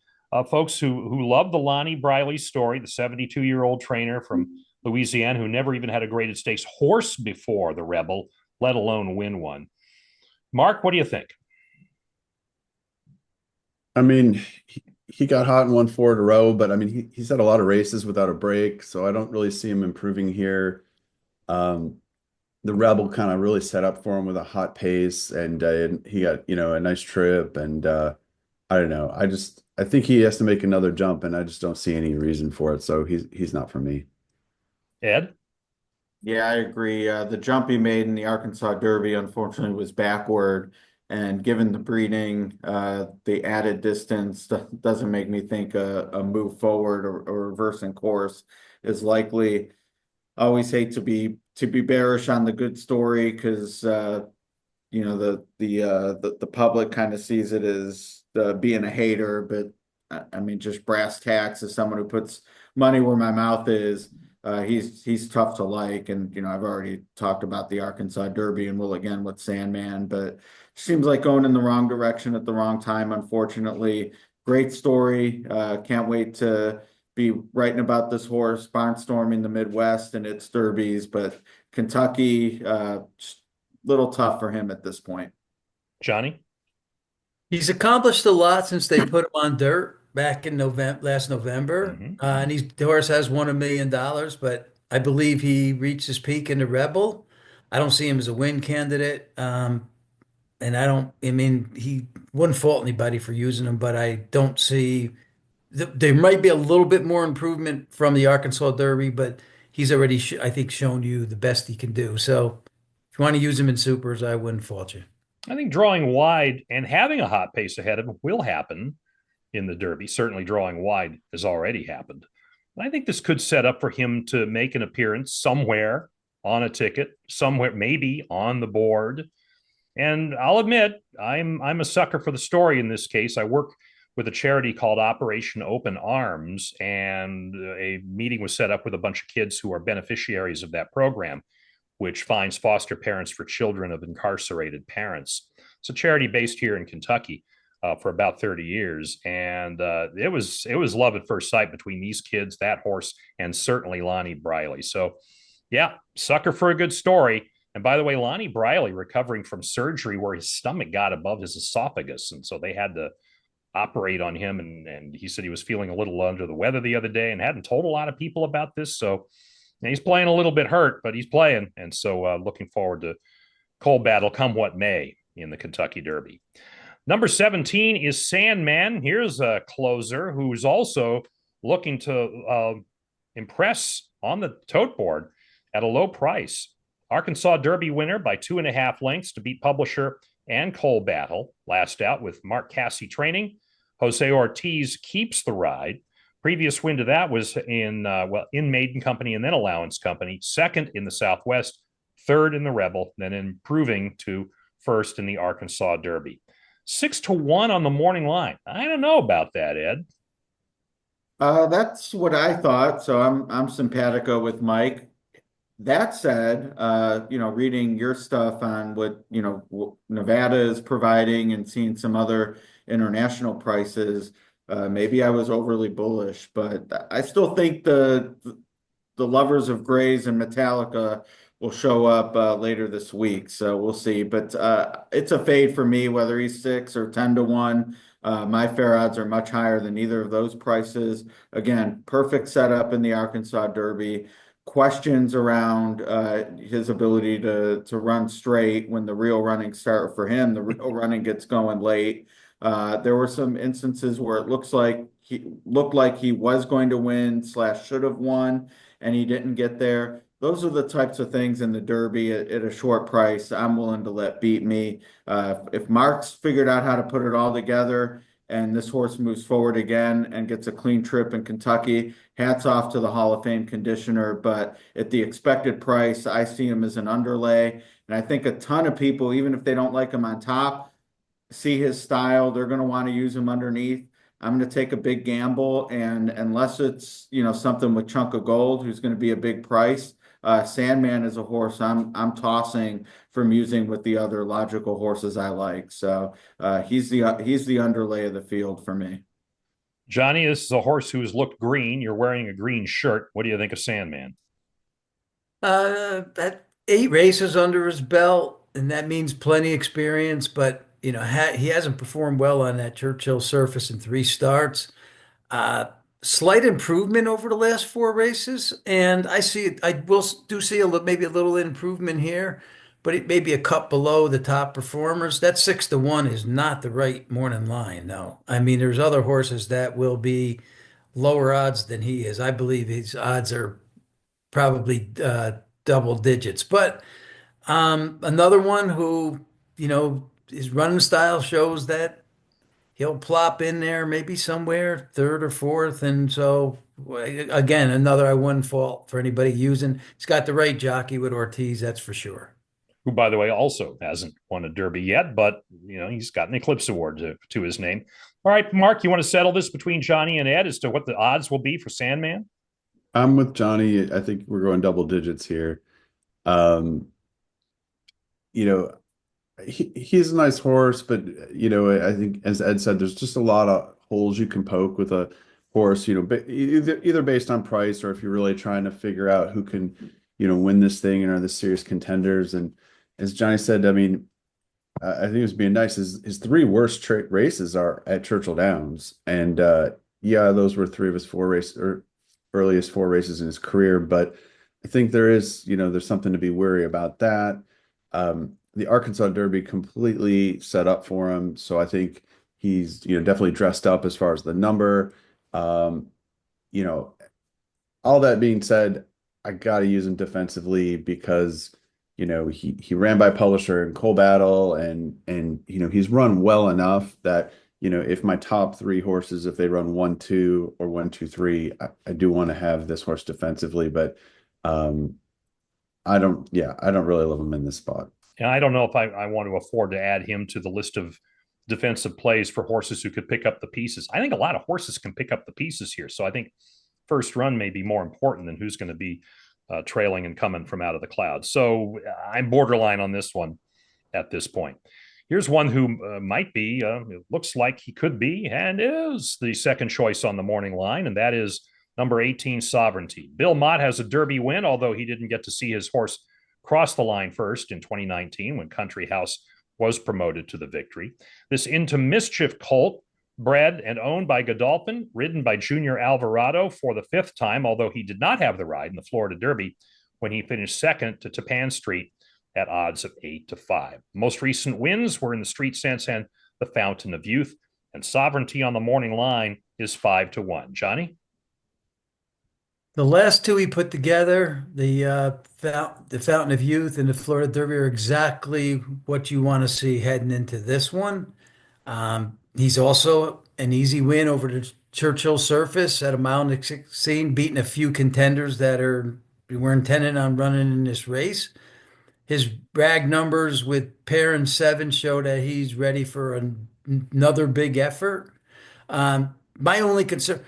folks who love the Lonnie Briley story, the 72-year-old trainer from Louisiana who never even had a graded stakes horse before the Rebel, let alone win one. Mark, what do you think? I mean, he got hot and won 4 in a row, but I mean, he's had a lot of races without a break, so I don't really see him improving here. The Rebel kind of really set up for him with a hot pace, and he got, a nice trip, and I don't know. I think he has to make another jump, and I just don't see any reason for it, so he's not for me. Ed? Yeah, I agree. The jump he made in the Arkansas Derby, unfortunately, was backward. And given the breeding, the added distance doesn't make me think a move forward or reversing course is likely. I always hate to be bearish on the good story because the public kind of sees it as being a hater, but I mean, just brass tacks, as someone who puts money where my mouth is. He's tough to like, and I've already talked about the Arkansas Derby and will again with Sandman, but seems like going in the wrong direction at the wrong time, unfortunately. Great story. Can't wait to be writing about this horse barnstorming the Midwest and its derbies, but Kentucky, just little tough for him at this point. Johnny? He's accomplished a lot since they put him on dirt back in last November. And the horse has won $1 million, but I believe he reached his peak in the Rebel. I don't see him as a win candidate. And he wouldn't fault anybody for using him, but I don't see, there might be a little bit more improvement from the Arkansas Derby, but he's already, I think, shown you the best he can do. So if you want to use him in supers, I wouldn't fault you. I think drawing wide and having a hot pace ahead of him will happen in the Derby. Certainly drawing wide has already happened. I think this could set up for him to make an appearance somewhere on a ticket, somewhere maybe on the board. And I'll admit, I'm a sucker for the story in this case. I work with a charity called Operation Open Arms, and a meeting was set up with a bunch of kids who are beneficiaries of that program, which finds foster parents for children of incarcerated parents. It's a charity based here in Kentucky for about 30 years. And it was love at first sight between these kids, that horse, and certainly Lonnie Briley. So, yeah, sucker for a good story. And by the way, Lonnie Briley recovering from surgery where his stomach got above his esophagus. And so they had to operate on him. And he said he was feeling a little under the weather the other day and hadn't told a lot of people about this. So he's playing a little bit hurt, but he's playing. And so looking forward to Coal Battle come what may in the Kentucky Derby. Number 17 is Sandman. Here's a closer who's also looking to impress on the tote board at a low price. Arkansas Derby winner by 2.5 lengths to beat Publisher and Coal Battle. Last out with Mark Casse training. Jose Ortiz keeps the ride. Previous win to that was in Maiden Company and then Allowance Company. Second in the Southwest, third in the Rebel, then improving to first in the Arkansas Derby. 6-1 on the morning line. I don't know about that, Ed. That's what I thought. So I'm simpatico with Mike. That said, reading your stuff on what, Nevada is providing and seeing some other international prices, maybe I was overly bullish, but I still think the lovers of grays and Metallica will show up later this week. So we'll see. But it's a fade for me, whether he's 6 or 10-1. My fair odds are much higher than either of those prices. Again, perfect setup in the Arkansas Derby. Questions around his ability to run straight when the real running the real running gets going late. There were some instances where it looks like he looked like he was going to win / should have won, and he didn't get there. Those are the types of things in the Derby at a short price I'm willing to let beat me. If Mark's figured out how to put it all together and this horse moves forward again and gets a clean trip in Kentucky, hats off to the Hall of Fame conditioner. But at the expected price, I see him as an underlay. And I think a ton of people, even if they don't like him on top, see his style, they're going to want to use him underneath. I'm going to take a big gamble, and unless it's something with Chunk of Gold, who's going to be a big price, Sandman is a horse I'm tossing from using with the other logical horses I like. So he's the underlay of the field for me. Johnny, this is a horse who has looked green. You're wearing a green shirt. What do you think of Sandman? That 8 races under his belt, and that means plenty experience, but he hasn't performed well on that Churchill surface in 3 starts. Uh, Slight improvement over the last 4 races, and I will do see maybe a little improvement here, but it may be a cut below the top performers. That 6-1 is not the right morning line, no. I mean, there's other horses that will be lower odds than he is. I believe his odds are probably double digits. But another one who, his running style shows that he'll plop in there maybe somewhere third or fourth. And so, again, another I wouldn't fault for anybody using. He's got the right jockey with Ortiz, that's for sure. Who, by the way, also hasn't won a Derby yet, but he's got an Eclipse Award to his name. All right, Mark, you want to settle this between Johnny and Ed as to what the odds will be for Sandman? I'm with Johnny. I think we're going double digits here. Um, you know, he's a nice horse, but I think as Ed said, there's just a lot of holes you can poke with a horse. Either based on price or if you're really trying to figure out who can, win this thing and are the serious contenders. And as Johnny said, I mean, I think it was being nice. His 3 worst races are at Churchill Downs, and yeah, those were 3 of his 4 races or earliest 4 races in his career. But I think there's something to be wary about that. The Arkansas Derby completely set up for him, so I think he's definitely dressed up as far as the number. Um, you know, all that being said, I got to use him defensively because he ran by Publisher in Coal Battle, and he's run well enough that if my top 3 horses, if they run 1-2 or 1-2-3, I do want to have this horse defensively, but I don't really love him in this spot. And I don't know if I want to afford to add him to the list of defensive plays for horses who could pick up the pieces. I think a lot of horses can pick up the pieces here. So I think first run may be more important than who's going to be trailing and coming from out of the clouds. So I'm borderline on this one at this point. Here's one who might be, it looks like he could be, and is the second choice on the morning line, and that is number 18, Sovereignty. Bill Mott has a Derby win, although he didn't get to see his horse cross the line first in 2019 when Country House was promoted to the victory. This Into Mischief colt, bred and owned by Godolphin, ridden by Junior Alvarado for the 5th time, although he did not have the ride in the Florida Derby when he finished second to Tapan Street at odds of 8-5. Most recent wins were in the Street Sense and the Fountain of Youth, and Sovereignty on the morning line is 5-1. Johnny? The last 2 he put together, the Fountain of Youth and the Florida Derby, are exactly what you want to see heading into this one. He's also an easy win over the Churchill surface at a mile and 16, beating a few contenders that were intended on running in this race. His brag numbers with pair and 7 show that he's ready for another big effort. My only concern,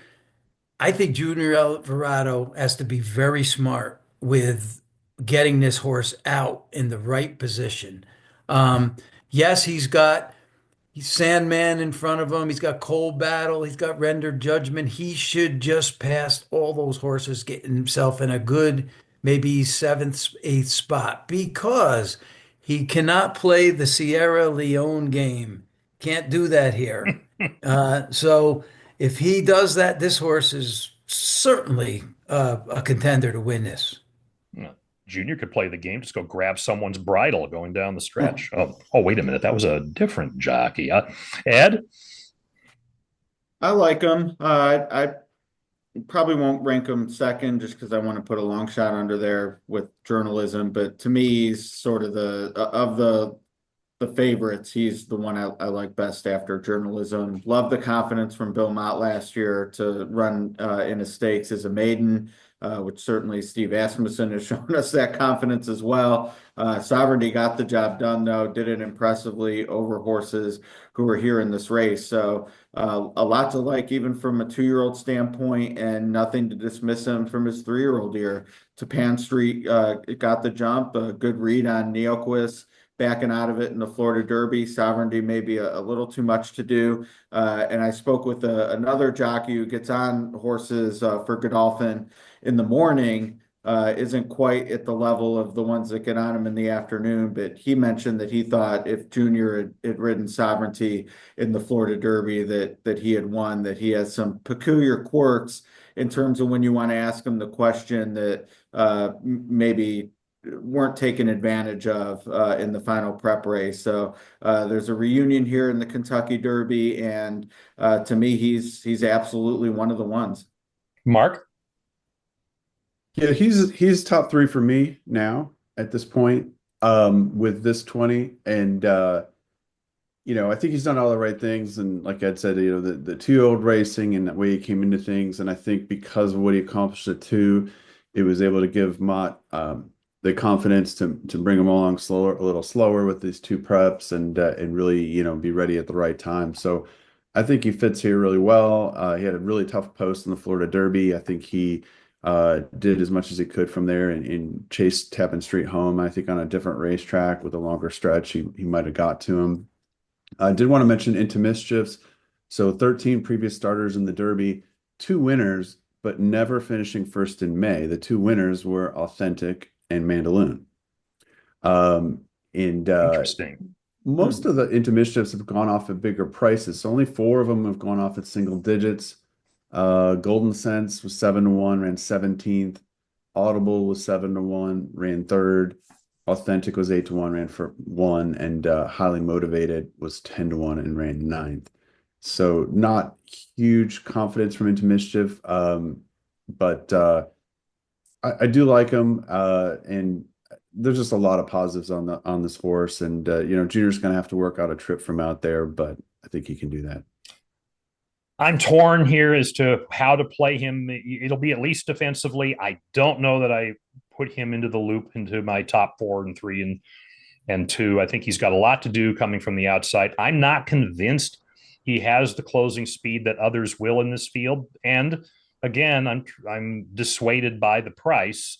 I think Junior Alvarado has to be very smart with getting this horse out in the right position. Yes, he's got Sandman in front of him. He's got Coal Battle. He's got Rendered Judgment. He should just pass all those horses, getting himself in a good, maybe 7th, 8th spot, because he cannot play the Sierra Leone game. Can't do that here. So if he does that, this horse is certainly a contender to win this. Junior could play the game, just go grab someone's bridle going down the stretch. Oh, wait a minute. That was a different jockey. Ed? I like him. I probably won't rank him second just because I want to put a long shot under there with journalism. But to me, he's sort of the favorites. He's the one I like best after journalism. Love the confidence from Bill Mott last year to run in a stakes as a maiden, which certainly Steve Asmussen has shown us that confidence as well. Sovereignty got the job done, though, did it impressively over horses who were here in this race. So a lot to like, even from a 2-year-old standpoint, and nothing to dismiss him from his 3-year-old here. To Pan Street got the jump, a good read on Neoecos backing out of it in the Florida Derby. Sovereignty may be a little too much to do. And I spoke with another jockey who gets on horses for Godolphin in the morning. Isn't quite at the level of the ones that get on him in the afternoon, but he mentioned that he thought if Junior had ridden Sovereignty in the Florida Derby that he had won, that he has some peculiar quirks in terms of when you want to ask him the question that maybe weren't taken advantage of in the final prep race. So there's a reunion here in the Kentucky Derby, and to me, he's absolutely one of the ones. Mark? Yeah, he's top three for me now at this point, with this 20. And I think he's done all the right things. And like Ed said, the 2-year-old racing and the way he came into things. And I think because of what he accomplished at 2, it was able to give Mott the confidence to bring him along a little slower with these 2 preps, and really, be ready at the right time. So I think he fits here really well. He had a really tough post in the Florida Derby. I think he did as much as he could from there, and chased Tappan Street home. I think on a different racetrack with a longer stretch, he might have got to him. I did want to mention Into Mischiefs. So 13 previous starters in the Derby, 2 winners, but never finishing first in May. The 2 winners were Authentic and Mandaloon. And Interesting. most of the Into Mischiefs have gone off at bigger prices. So only 4 of them have gone off at single digits. Golden Sense was 7-1, ran 17th. Audible was 7-1, ran 3rd. Authentic was 8-1, ran for 1, and Highly Motivated was 10-1 and ran 9th. So not huge confidence from Into Mischief, but I do like him, and there's just a lot of positives on this horse, and Junior's going to have to work out a trip from out there, but I think he can do that. I'm torn here as to how to play him. It'll be at least defensively. I don't know that I put him into the loop into my top 4 and 3 and 2. I think he's got a lot to do coming from the outside. I'm not convinced he has the closing speed that others will in this field. And again, I'm dissuaded by the price.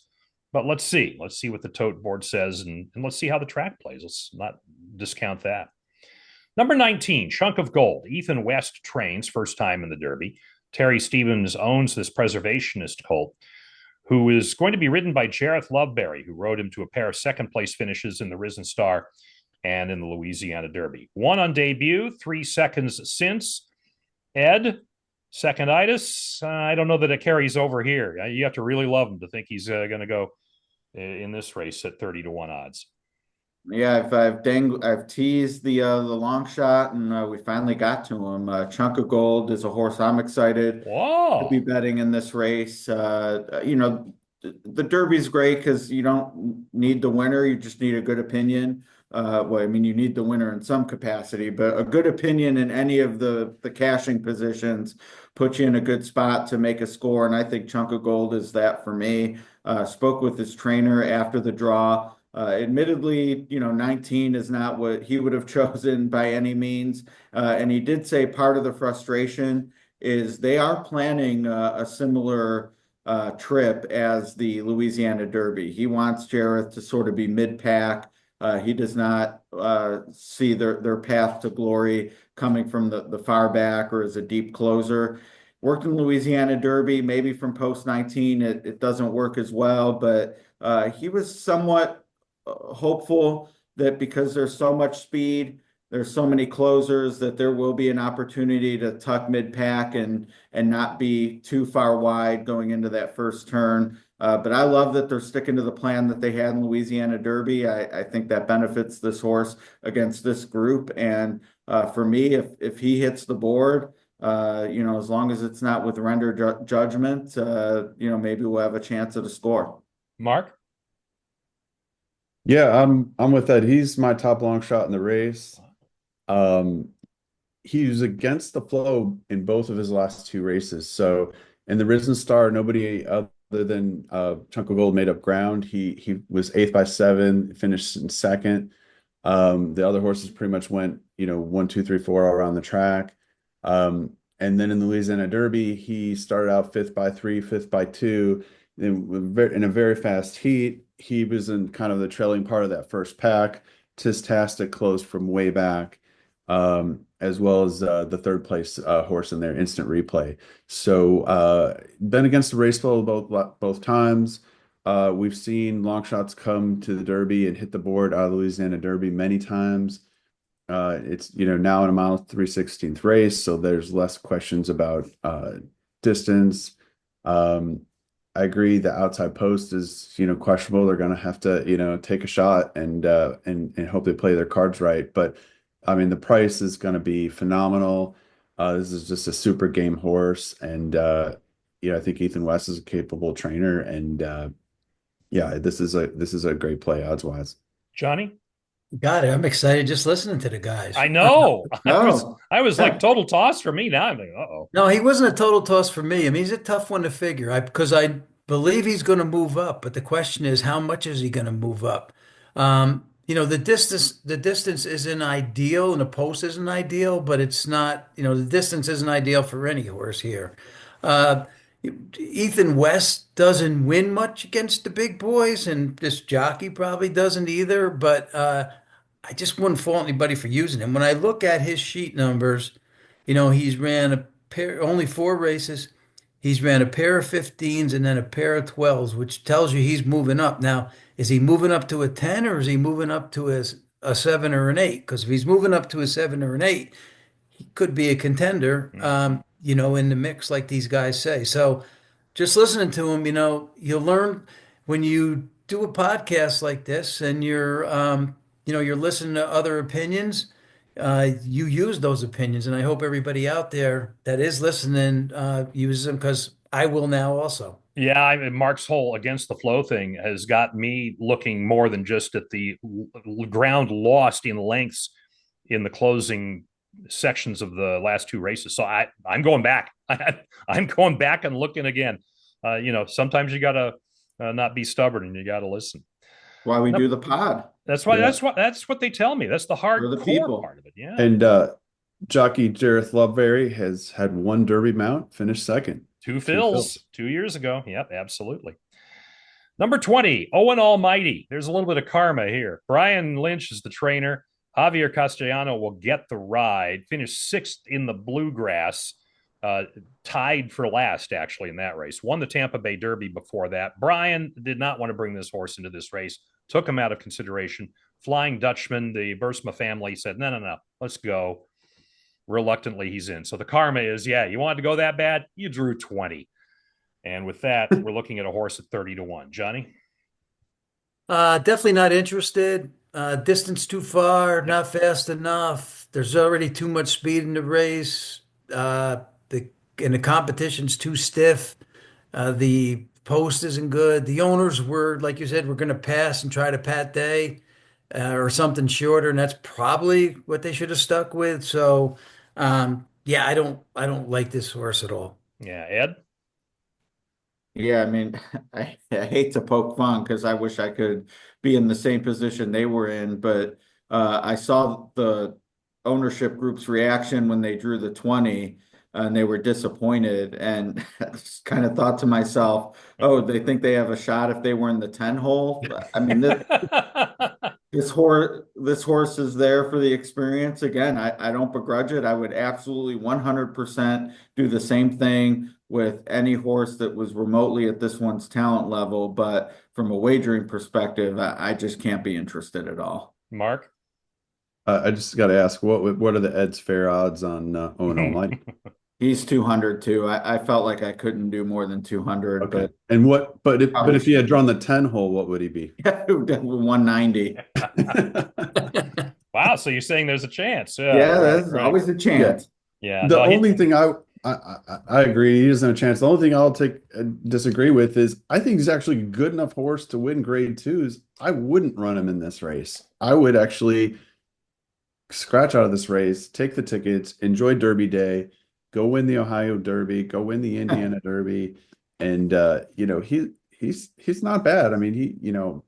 But let's see. Let's see what the tote board says, and let's see how the track plays. Let's not discount that. Number 19, Chunk of Gold. Ethan West trains, first time in the Derby. Terry Stevens owns this preservationist colt, who is going to be ridden by Jareth Loveberry, who rode him to a pair of second-place finishes in the Risen Star and in the Louisiana Derby. 1 on debut, 3 seconds since. Ed, seconditis, I don't know that it carries over here. You have to really love him to think he's going to go in this race at 30-1 odds. Yeah, I've teased the long shot, and we finally got to him. Chunk of Gold is a horse I'm excited to be betting in this race. The Derby's great because you don't need the winner; you just need a good opinion. Well, I mean, you need the winner in some capacity, but a good opinion in any of the cashing positions puts you in a good spot to make a score. And I think Chunk of Gold is that for me. Spoke with his trainer after the draw. Admittedly, 19 is not what he would have chosen by any means. And he did say part of the frustration is they are planning a similar trip as the Louisiana Derby. He wants Jareth to sort of be mid-pack. He does not see their path to glory coming from the far back or as a deep closer. Worked in Louisiana Derby, maybe from post 19, it doesn't work as well, but he was somewhat hopeful that because there's so much speed, there's so many closers, that there will be an opportunity to tuck mid-pack and not be too far wide going into that first turn. But I love that they're sticking to the plan that they had in Louisiana Derby. I think that benefits this horse against this group. And for me, if he hits the board, As long as it's not with render judgment, maybe we'll have a chance at a score. Mark? Yeah, I'm with that. He's my top long shot in the race. Um, he was against the flow in both of his last two races. So in the Risen Star, nobody other than Chunk of Gold made up ground. He was eighth by 7, finished in second. The other horses pretty much went, 1, 2, 3, 4 all around the track. And then in the Louisiana Derby, he started out fifth by 3, fifth by 2, in a very fast heat. He was in kind of the trailing part of that first pack. Tistastic closed from way back, as well as the third place horse in there, Instant Replay. So been against the race flow both times. We've seen long shots come to the Derby and hit the board out of the Louisiana Derby many times. It's now in a mile 3/16 race, so there's less questions about distance. I agree the outside post is questionable. They're going to have to take a shot and hope they play their cards right. But I mean the price is going to be phenomenal. This is just a super game horse, and I think Ethan West is a capable trainer, and this is a great play odds wise. Johnny? Got it. I'm excited just listening to the guys. I know. No. I was like total toss for me. Now I'm like, uh-oh. No, he wasn't a total toss for me. I mean, he's a tough one to figure. Because I believe he's going to move up, but the question is, how much is he going to move up? The distance isn't ideal, and the post isn't ideal, but it's not. The distance isn't ideal for any horse here. Uh, Ethan West doesn't win much against the big boys, and this jockey probably doesn't either. But I just wouldn't fault anybody for using him. When I look at his sheet numbers, he's ran only 4 races. He's ran a pair of 15s and then a pair of 12s, which tells you he's moving up. Now, is he moving up to a 10 or is he moving up to a 7 or an 8? Because if he's moving up to a 7 or an 8, he could be a contender, in the mix like these guys say. So just listening to him, you'll learn when you do a podcast like this and you're listening to other opinions, you use those opinions. And I hope everybody out there that is listening uses them, because I will now also. Yeah, Mark's whole against the flow thing has got me looking more than just at the ground lost in lengths in the closing sections of the last two races. So I'm going back. I'm going back and looking again. Sometimes you got to not be stubborn and you got to listen. Why we do the pod. That's why. Yeah. That's what they tell me. That's the hardcore part of it. Yeah. And jockey Jareth Loveberry has had one Derby mount, finished second. Two fills 2 years ago. Yep, absolutely. Number 20, Owen Almighty. There's a little bit of karma here. Brian Lynch is the trainer. Javier Castellano will get the ride. Finished 6th in the Bluegrass. Tied for last, actually, in that race. Won the Tampa Bay Derby before that. Brian did not want to bring this horse into this race. Took him out of consideration. Flying Dutchman, the Bursma family said, no, let's go. Reluctantly, he's in. So the karma is, you wanted to go that bad? You drew 20. And with that, we're looking at a horse at 30-1. Johnny? Definitely not interested. Distance too far, not fast enough. There's already too much speed in the race. The competition's too stiff. The post isn't good. The owners were, like you said, we're going to pass and try to pat day or something shorter, and that's probably what they should have stuck with. So, I don't like this horse at all. Yeah, Ed? Yeah, I mean, I hate to poke fun because I wish I could be in the same position they were in, but I saw the ownership group's reaction when they drew the 20 and they were disappointed, and I just kind of thought to myself, oh, they think they have a shot if they were in the 10 hole. I mean, this horse is there for the experience. Again, I don't begrudge it. I would absolutely 100% do the same thing with any horse that was remotely at this one's talent level. But from a wagering perspective, I just can't be interested at all. Mark? I just got to ask, what are the Ed's fair odds on Owen Almighty? He's 200 too. I felt like I couldn't do more than 200. Okay. But if he had drawn the 10 hole, what would he be? 190. Wow. So you're saying there's a chance? There's always a chance. Yeah, The no, only thing I agree he doesn't have a chance. The only thing I'll take disagree with is I think he's actually a good enough horse to win grade twos. I wouldn't run him in this race. I would actually scratch out of this race, take the tickets, enjoy Derby Day, go win the Ohio Derby, go win the Indiana Derby, and he's not bad. I mean If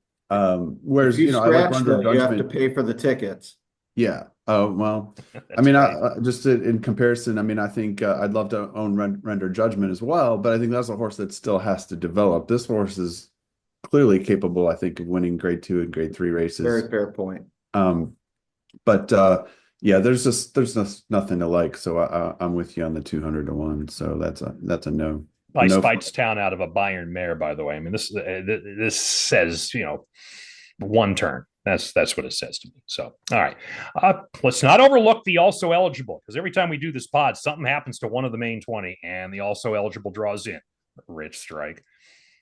whereas you I like scratch Run though, you have to Judgment. pay for the tickets. Yeah. Oh, well, I that's mean, right. just in comparison, I mean, I think I'd love to own Render Judgment as well, but I think that's a horse that still has to develop. This horse is clearly capable, I think, of winning grade two and grade three races. Very fair point. Um, but yeah, there's just nothing to like. So I'm with you on the 200 to 1. So that's a no. By No. Town out of a Bayern mare, by the way. I mean, this says, one turn. That's what it says to me. So, all right. Let's not overlook the also eligible, because every time we do this pod, something happens to one of the main 20, and the also eligible draws in. Rich strike.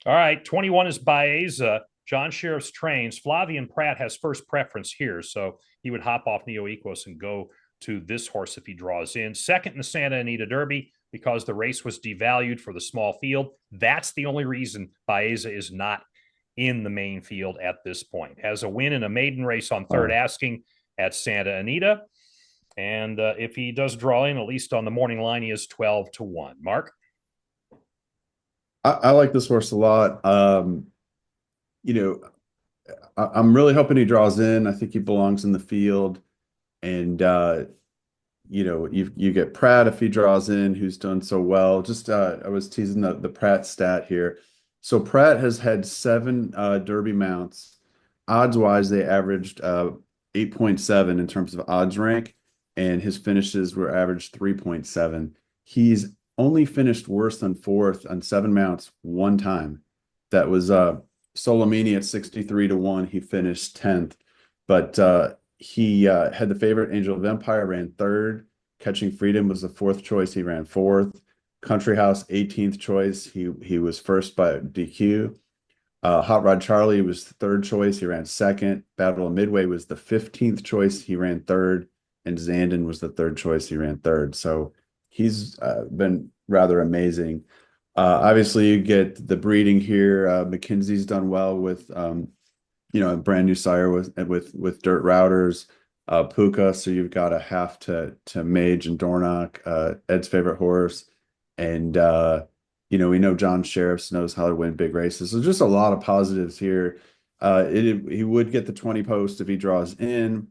All right. 21 is Baeza. John Sheriff's trains. Flavian Pratt has first preference here, so he would hop off Neoecos and go to this horse if he draws in. Second in the Santa Anita Derby, because the race was devalued for the small field. That's the only reason Baeza is not in the main field at this point. Has a win in a maiden race on third asking at Santa Anita. And if he does draw in, at least on the morning line, he is 12 to 1. Mark? I like this horse a lot. You know, I'm really hoping he draws in. I think he belongs in the field. And you get Pratt if he draws in, who's done so well. Just I was teasing the Pratt stat here. So Pratt has had 7 Derby mounts. Odds wise, they averaged 8.7 in terms of odds rank, and his finishes were averaged 3.7. He's only finished worse than fourth on 7 mounts one time. That was Solomini at 63 to 1. He finished 10th, but he had the favorite Angel of Empire, ran third. Catching Freedom was the fourth choice. He ran fourth. Country House, 18th choice. He was first by DQ. Hot Rod Charlie was the third choice. He ran second. Battle of Midway was the 15th choice. He ran third. And Zandon was the third choice. He ran third. So he's been rather amazing. Obviously, you get the breeding here. McKinsey's done well with a brand new sire with Dirt Routers, Puka. So you've got a half to Mage and Dornock, Ed's favorite horse. And we know John Sheriffs knows how to win big races. So just a lot of positives here. He would get the 20 post if he draws in,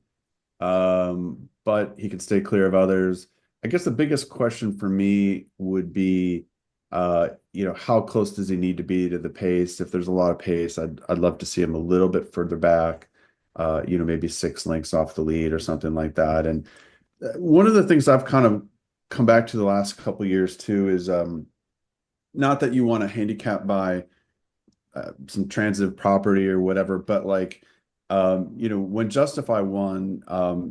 but he could stay clear of others. I guess the biggest question for me would be, how close does he need to be to the pace? If there's a lot of pace, I'd love to see him a little bit further back, maybe 6 lengths off the lead or something like that. And one of the things I've kind of come back to the last couple of years too is not that you want to handicap by some transitive property or whatever, but like when Justify won,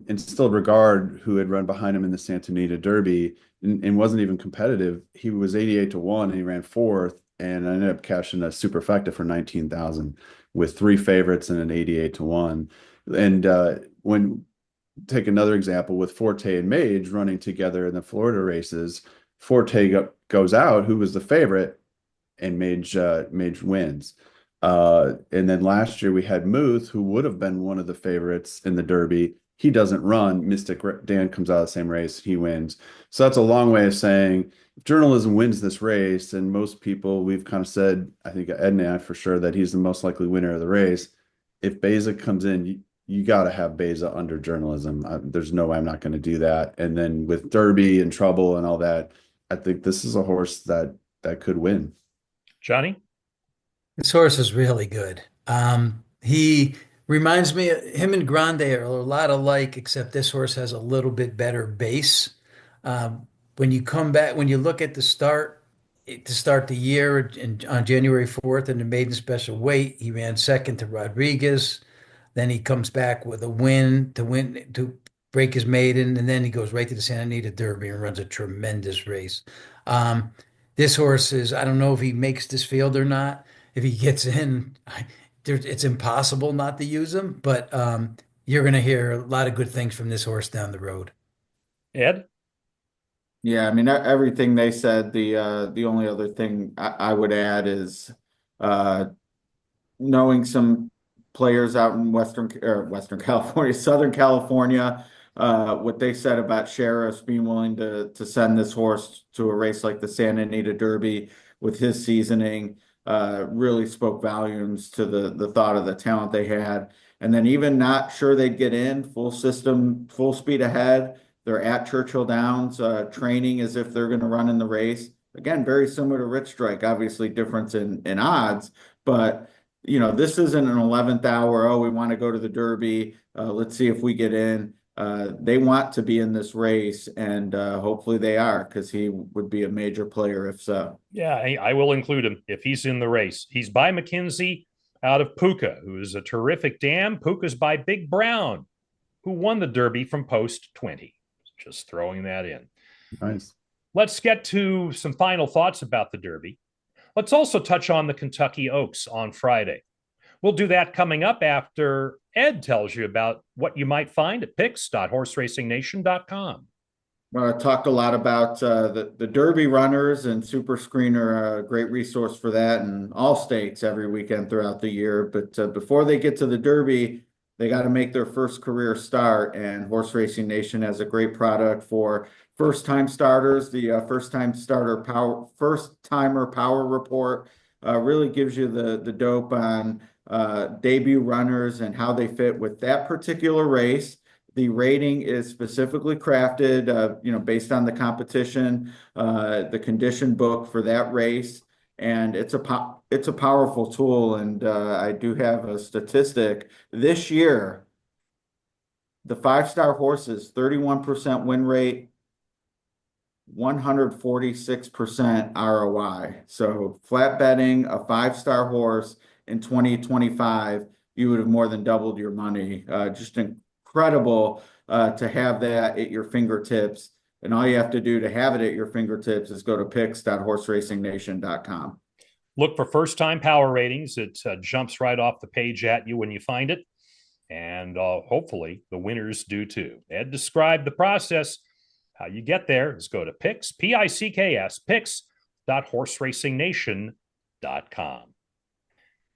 Instilled Regard, who had run behind him in the Santa Anita Derby and wasn't even competitive, he was 88 to 1 and he ran fourth, and I ended up cashing a superfecta for 19,000 with 3 favorites and an 88 to 1. And when take another example with Forte and Mage running together in the Florida races, Forte goes out, who was the favorite, and Mage wins. And then last year we had Muth, who would have been one of the favorites in the Derby. He doesn't run. Mystic Dan comes out of the same race. He wins. So that's a long way of saying if journalism wins this race, and most people, we've kind of said, I think Ed and I for sure, that he's the most likely winner of the race. If Baeza comes in, you got to have Baeza under journalism. There's no way I'm not going to do that. And then with Derby and Trouble and all that, I think this is a horse that could win. Johnny? This horse is really good. He reminds me, him and Grande are a lot alike, except this horse has a little bit better base. When you come back, when you look at to start the year on January 4th in the maiden special weight, he ran second to Rodriguez. Then he comes back with a win to break his maiden, and then he goes right to the Santa Anita Derby and runs a tremendous race. Um, this horse is, I don't know if he makes this field or not. If he gets in, it's impossible not to use him, but you're going to hear a lot of good things from this horse down the road. Ed? Yeah, I mean everything they said. The only other thing I would add is uh, knowing some players out in Western California, Southern California, what they said about Sheriffs being willing to send this horse to a race like the Santa Anita Derby with his seasoning, really spoke volumes to the thought of the talent they had. And then even not sure they'd get in, full system, full speed ahead. They're at Churchill Downs, training as if they're going to run in the race. Again, very similar to Rich Strike, obviously difference in odds, but this isn't an 11th hour. Oh, we want to go to the Derby. Let's see if we get in. They want to be in this race, and hopefully they are, because he would be a major player if so. Yeah, I will include him if he's in the race. He's by McKenzie out of Puka, who is a terrific dam. Puka's by Big Brown, who won the Derby from post 20. Just throwing that in. Nice. Let's get to some final thoughts about the Derby. Let's also touch on the Kentucky Oaks on Friday. We'll do that coming up after Ed tells you about what you might find at picks.horseracing.nation.com. Well, I talked a lot about the Derby runners, and Super Screener, a great resource for that, and all stakes every weekend throughout the year. But before they get to the Derby, they got to make their first career start, and Horse Racing Nation has a great product for first-time starters. The first timer power report really gives you the dope on debut runners and how they fit with that particular race. The rating is specifically crafted, based on the competition, the condition book for that race, and it's a powerful tool. And I do have a statistic this year: the 5-star horses, 31% win rate, 146% ROI. So flat betting a 5-star horse in 2025, you would have more than doubled your money. Just incredible to have that at your fingertips. And all you have to do to have it at your fingertips is go to picks.horseracing.nation.com. Look for first-time power ratings. It jumps right off the page at you when you find it. And hopefully the winners do too. Ed described the process. How you get there is go to picks, P-I-C-K-S, picks.horseracing.nation.com.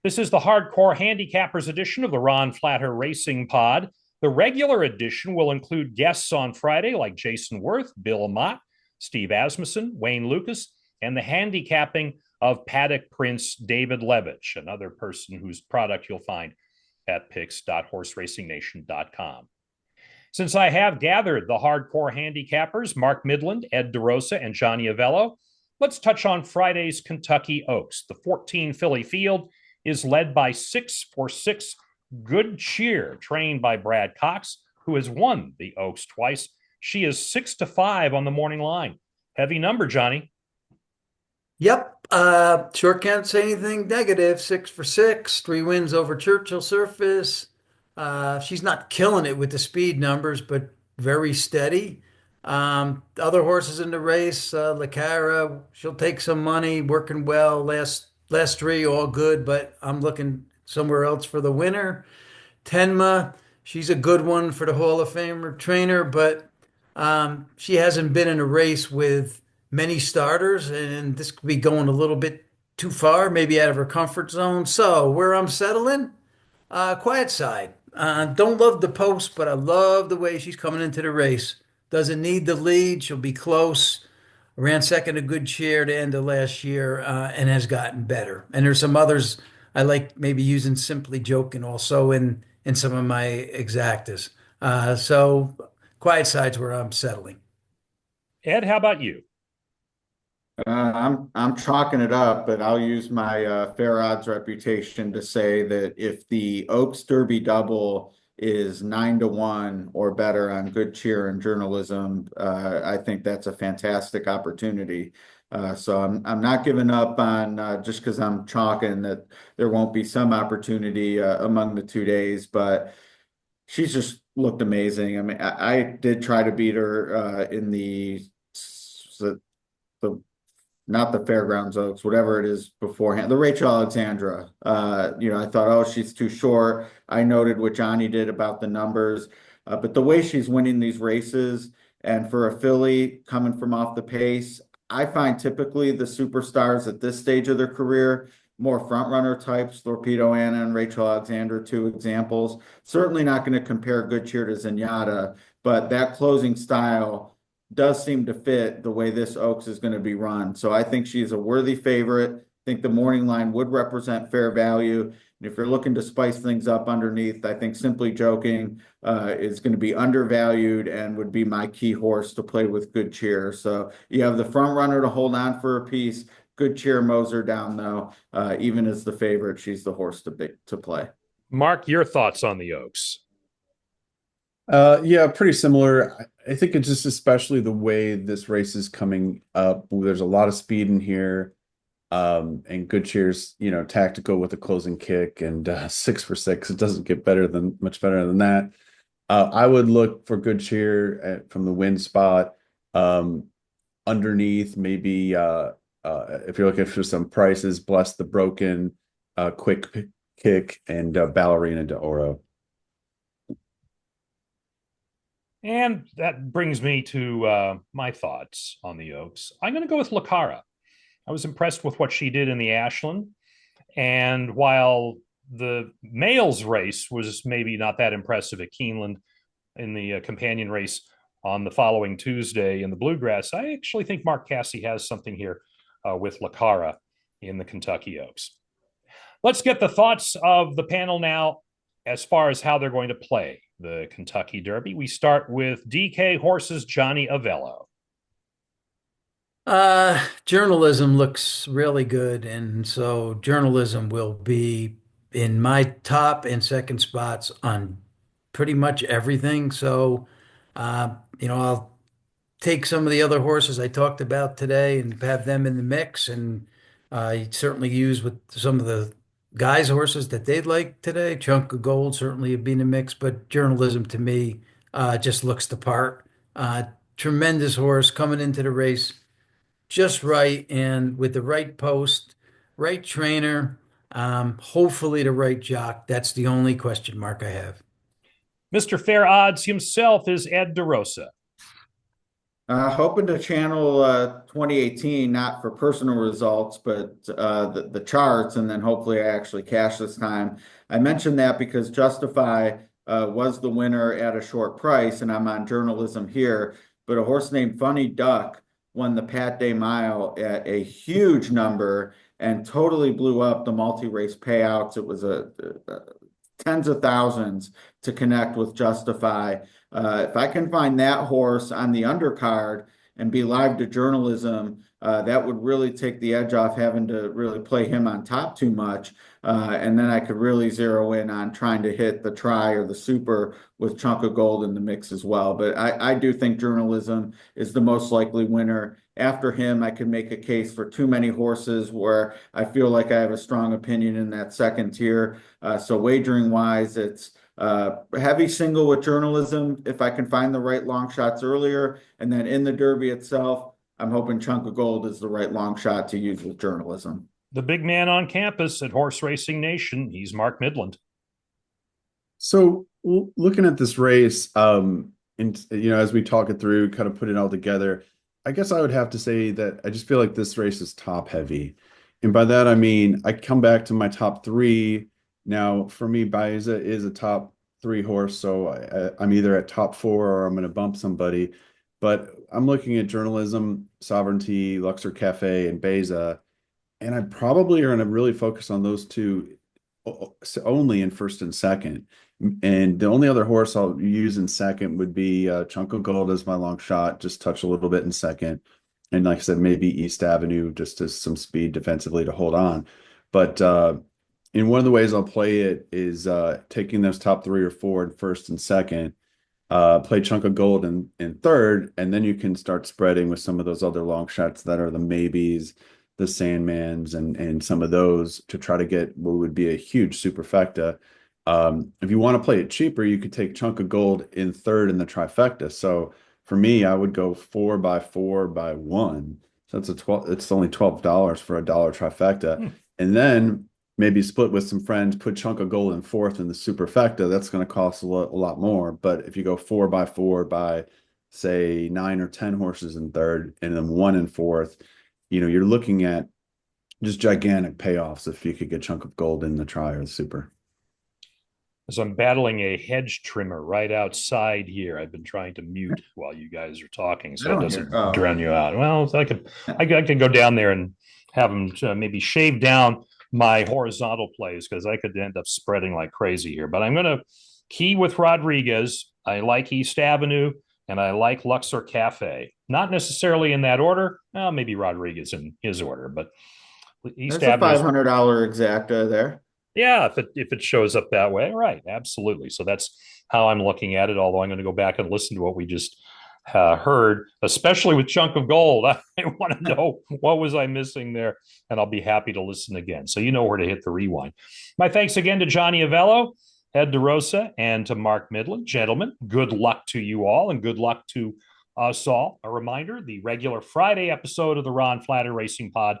This is the Hardcore Handicappers edition of the Ron Flatter Racing Pod. The regular edition will include guests on Friday like Jason Worth, Bill Mott, Steve Asmussen, Wayne Lucas, and the handicapping of Paddock Prince David Levitch, another person whose product you'll find at picks.horseracing.nation.com. Since I have gathered the hardcore handicappers, Mark Midland, Ed DeRosa, and Johnny Avello, let's touch on Friday's Kentucky Oaks. The 14 filly field is led by 646 Good Cheer, trained by Brad Cox, who has won the Oaks twice. She is 6-5 on the morning line. Heavy number, Johnny. Yep. Sure can't say anything negative. 6 for 6, 3 wins over Churchill Surface. She's not killing it with the speed numbers, but very steady. Other horses in the race, Lacara, she'll take some money, working well. Last 3, all good, but I'm looking somewhere else for the winner. Tenma, she's a good one for the Hall of Famer trainer, but she hasn't been in a race with many starters, and this could be going a little bit too far, maybe out of her comfort zone. So where I'm settling, quiet side. Don't love the post, but I love the way she's coming into the race. Doesn't need the lead. She'll be close. Ran second a Good Cheer to end of last year, and has gotten better. And there's some others I like maybe using Simply Joking also in some of my exactas. So quiet side's where I'm settling. Ed, how about you? I'm chalking it up, but I'll use my fair odds reputation to say that if the Oaks Derby double is 9-1 or better on Good Cheer and journalism, I think that's a fantastic opportunity. So I'm not giving up on just because I'm chalking that there won't be some opportunity among the 2 days, but she's just looked amazing. I mean, I did try to beat her in the not the Fairgrounds Oaks, whatever it is beforehand, the Rachel Alexandra. I thought, oh, she's too short. I noted what Johnny did about the numbers, but the way she's winning these races And for a filly coming from off the pace, I find typically the superstars at this stage of their career more front runner types, Torpedo Anna and Rachel Alexander, two examples. Certainly not going to compare Good Cheer to Zenyatta, but that closing style does seem to fit the way this Oaks is going to be run. So I think she's a worthy favorite. I think the morning line would represent fair value. And if you're looking to spice things up underneath, I think Simply Joking is going to be undervalued and would be my key horse to play with Good Cheer. So you have the front runner to hold on for a piece. Good Cheer Moser down though. Even as the favorite, she's the horse to play. Mark, your thoughts on the Oaks? Yeah, pretty similar. I think it's just especially the way this race is coming up. There's a lot of speed in here. And Good Cheer's, tactical with a closing kick and 6 for 6. It doesn't get much better than that. I would look for Good Cheer from the win spot. Underneath, maybe if you're looking for some prices, Bless the Broken, Quick Kick, and Ballerina de Oro. And that brings me to my thoughts on the Oaks. I'm going to go with Lucara. I was impressed with what she did in the Ashland. And while the males race was maybe not that impressive at Keeneland in the companion race on the following Tuesday in the Bluegrass, I actually think Mark Casse has something here with Lucara in the Kentucky Oaks. Let's get the thoughts of the panel now as far as how they're going to play the Kentucky Derby. We start with DK Horses Johnny Avello. Journalism looks really good, and so journalism will be in my top and second spots on pretty much everything. So, I'll take some of the other horses I talked about today and have them in the mix, and certainly use with some of the guys' horses that they'd like today. Chunk of Gold certainly would be in the mix, but journalism to me just looks the part. Tremendous horse coming into the race just right and with the right post, right trainer, hopefully the right jock. That's the only question mark I have. Mr. Fair Odds himself is Ed DeRosa. Hoping to channel 2018, not for personal results, but the charts, and then hopefully I actually cash this time. I mentioned that because Justify was the winner at a short price, and I'm on journalism here, but a horse named Funny Duck won the Pat Day Mile at a huge number and totally blew up the multi-race payouts. It was a tens of thousands to connect with Justify. If I can find that horse on the undercard and be live to journalism, that would really take the edge off having to really play him on top too much. And then I could really zero in on trying to hit the try or the super with Chunk of Gold in the mix as well. But I do think journalism is the most likely winner. After him, I could make a case for too many horses where I feel like I have a strong opinion in that second tier. So wagering wise, it's heavy single with journalism if I can find the right long shots earlier. And then in the Derby itself, I'm hoping Chunk of Gold is the right long shot to use with journalism. The big man on campus at Horse Racing Nation, he's Mark Midland. So looking at this race, and as we talk it through, kind of put it all together, I guess I would have to say that I just feel like this race is top heavy. And by that, I mean, I come back to my top three. Now, for me, Baeza is a top three horse, so I'm either at top four or I'm going to bump somebody. But I'm looking at journalism, sovereignty, Luxor Cafe, and Baeza, and I probably are going to really focus on those two only in first and second. And the only other horse I'll use in second would be Chunk of Gold as my long shot, just touch a little bit in second. And like I said, maybe East Avenue just as some speed defensively to hold on. But in one of the ways I'll play it is taking those top three or four in first and second, play Chunk of Gold in third, and then you can start spreading with some of those other long shots that are the maybes, the Sandmans, and some of those to try to get what would be a huge superfecta. If you want to play it cheaper, you could take Chunk of Gold in third in the trifecta. So for me, I would go 4x4x1. So it's only $12 for a dollar trifecta. And then maybe split with some friends, put Chunk of Gold in fourth in the superfecta. That's going to cost a lot more. But if you go 4x4 by say 9 or 10 horses in third and then one in fourth, you're looking at just gigantic payoffs if you could get Chunk of Gold in the try or the super. As I'm battling a hedge trimmer right outside here, I've been trying to mute while you guys are talking, so it doesn't drown you out. Well, I could go down there and have them maybe shave down my horizontal plays because I could end up spreading like crazy here. But I'm going to key with Rodriguez. I like East Avenue and I like Luxor Cafe. Not necessarily in that order. Well, maybe Rodriguez in his order, but East Avenue. $500 exacta there. Yeah, if it shows up that way, right? Absolutely. So that's how I'm looking at it. Although I'm going to go back and listen to what we just heard, especially with Chunk of Gold. I want to know what was I missing there, and I'll be happy to listen again. So you know where to hit the rewind. My thanks again to Johnny Avello, Ed DeRosa, and to Mark Midland. Gentlemen, good luck to you all, and good luck to us all. A reminder, the regular Friday episode of the Ron Flatter Racing Pod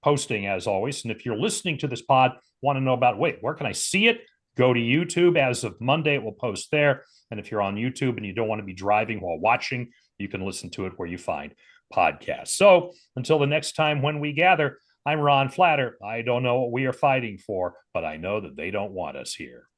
posting as always. And if you're listening to this pod, want to know about, where can I see it? Go to YouTube. As of Monday, it will post there. And if you're on YouTube and you don't want to be driving while watching, you can listen to it where you find podcasts. So until the next time when we gather, I'm Ron Flatter. I don't know what we are fighting for, but I know that they don't want us here.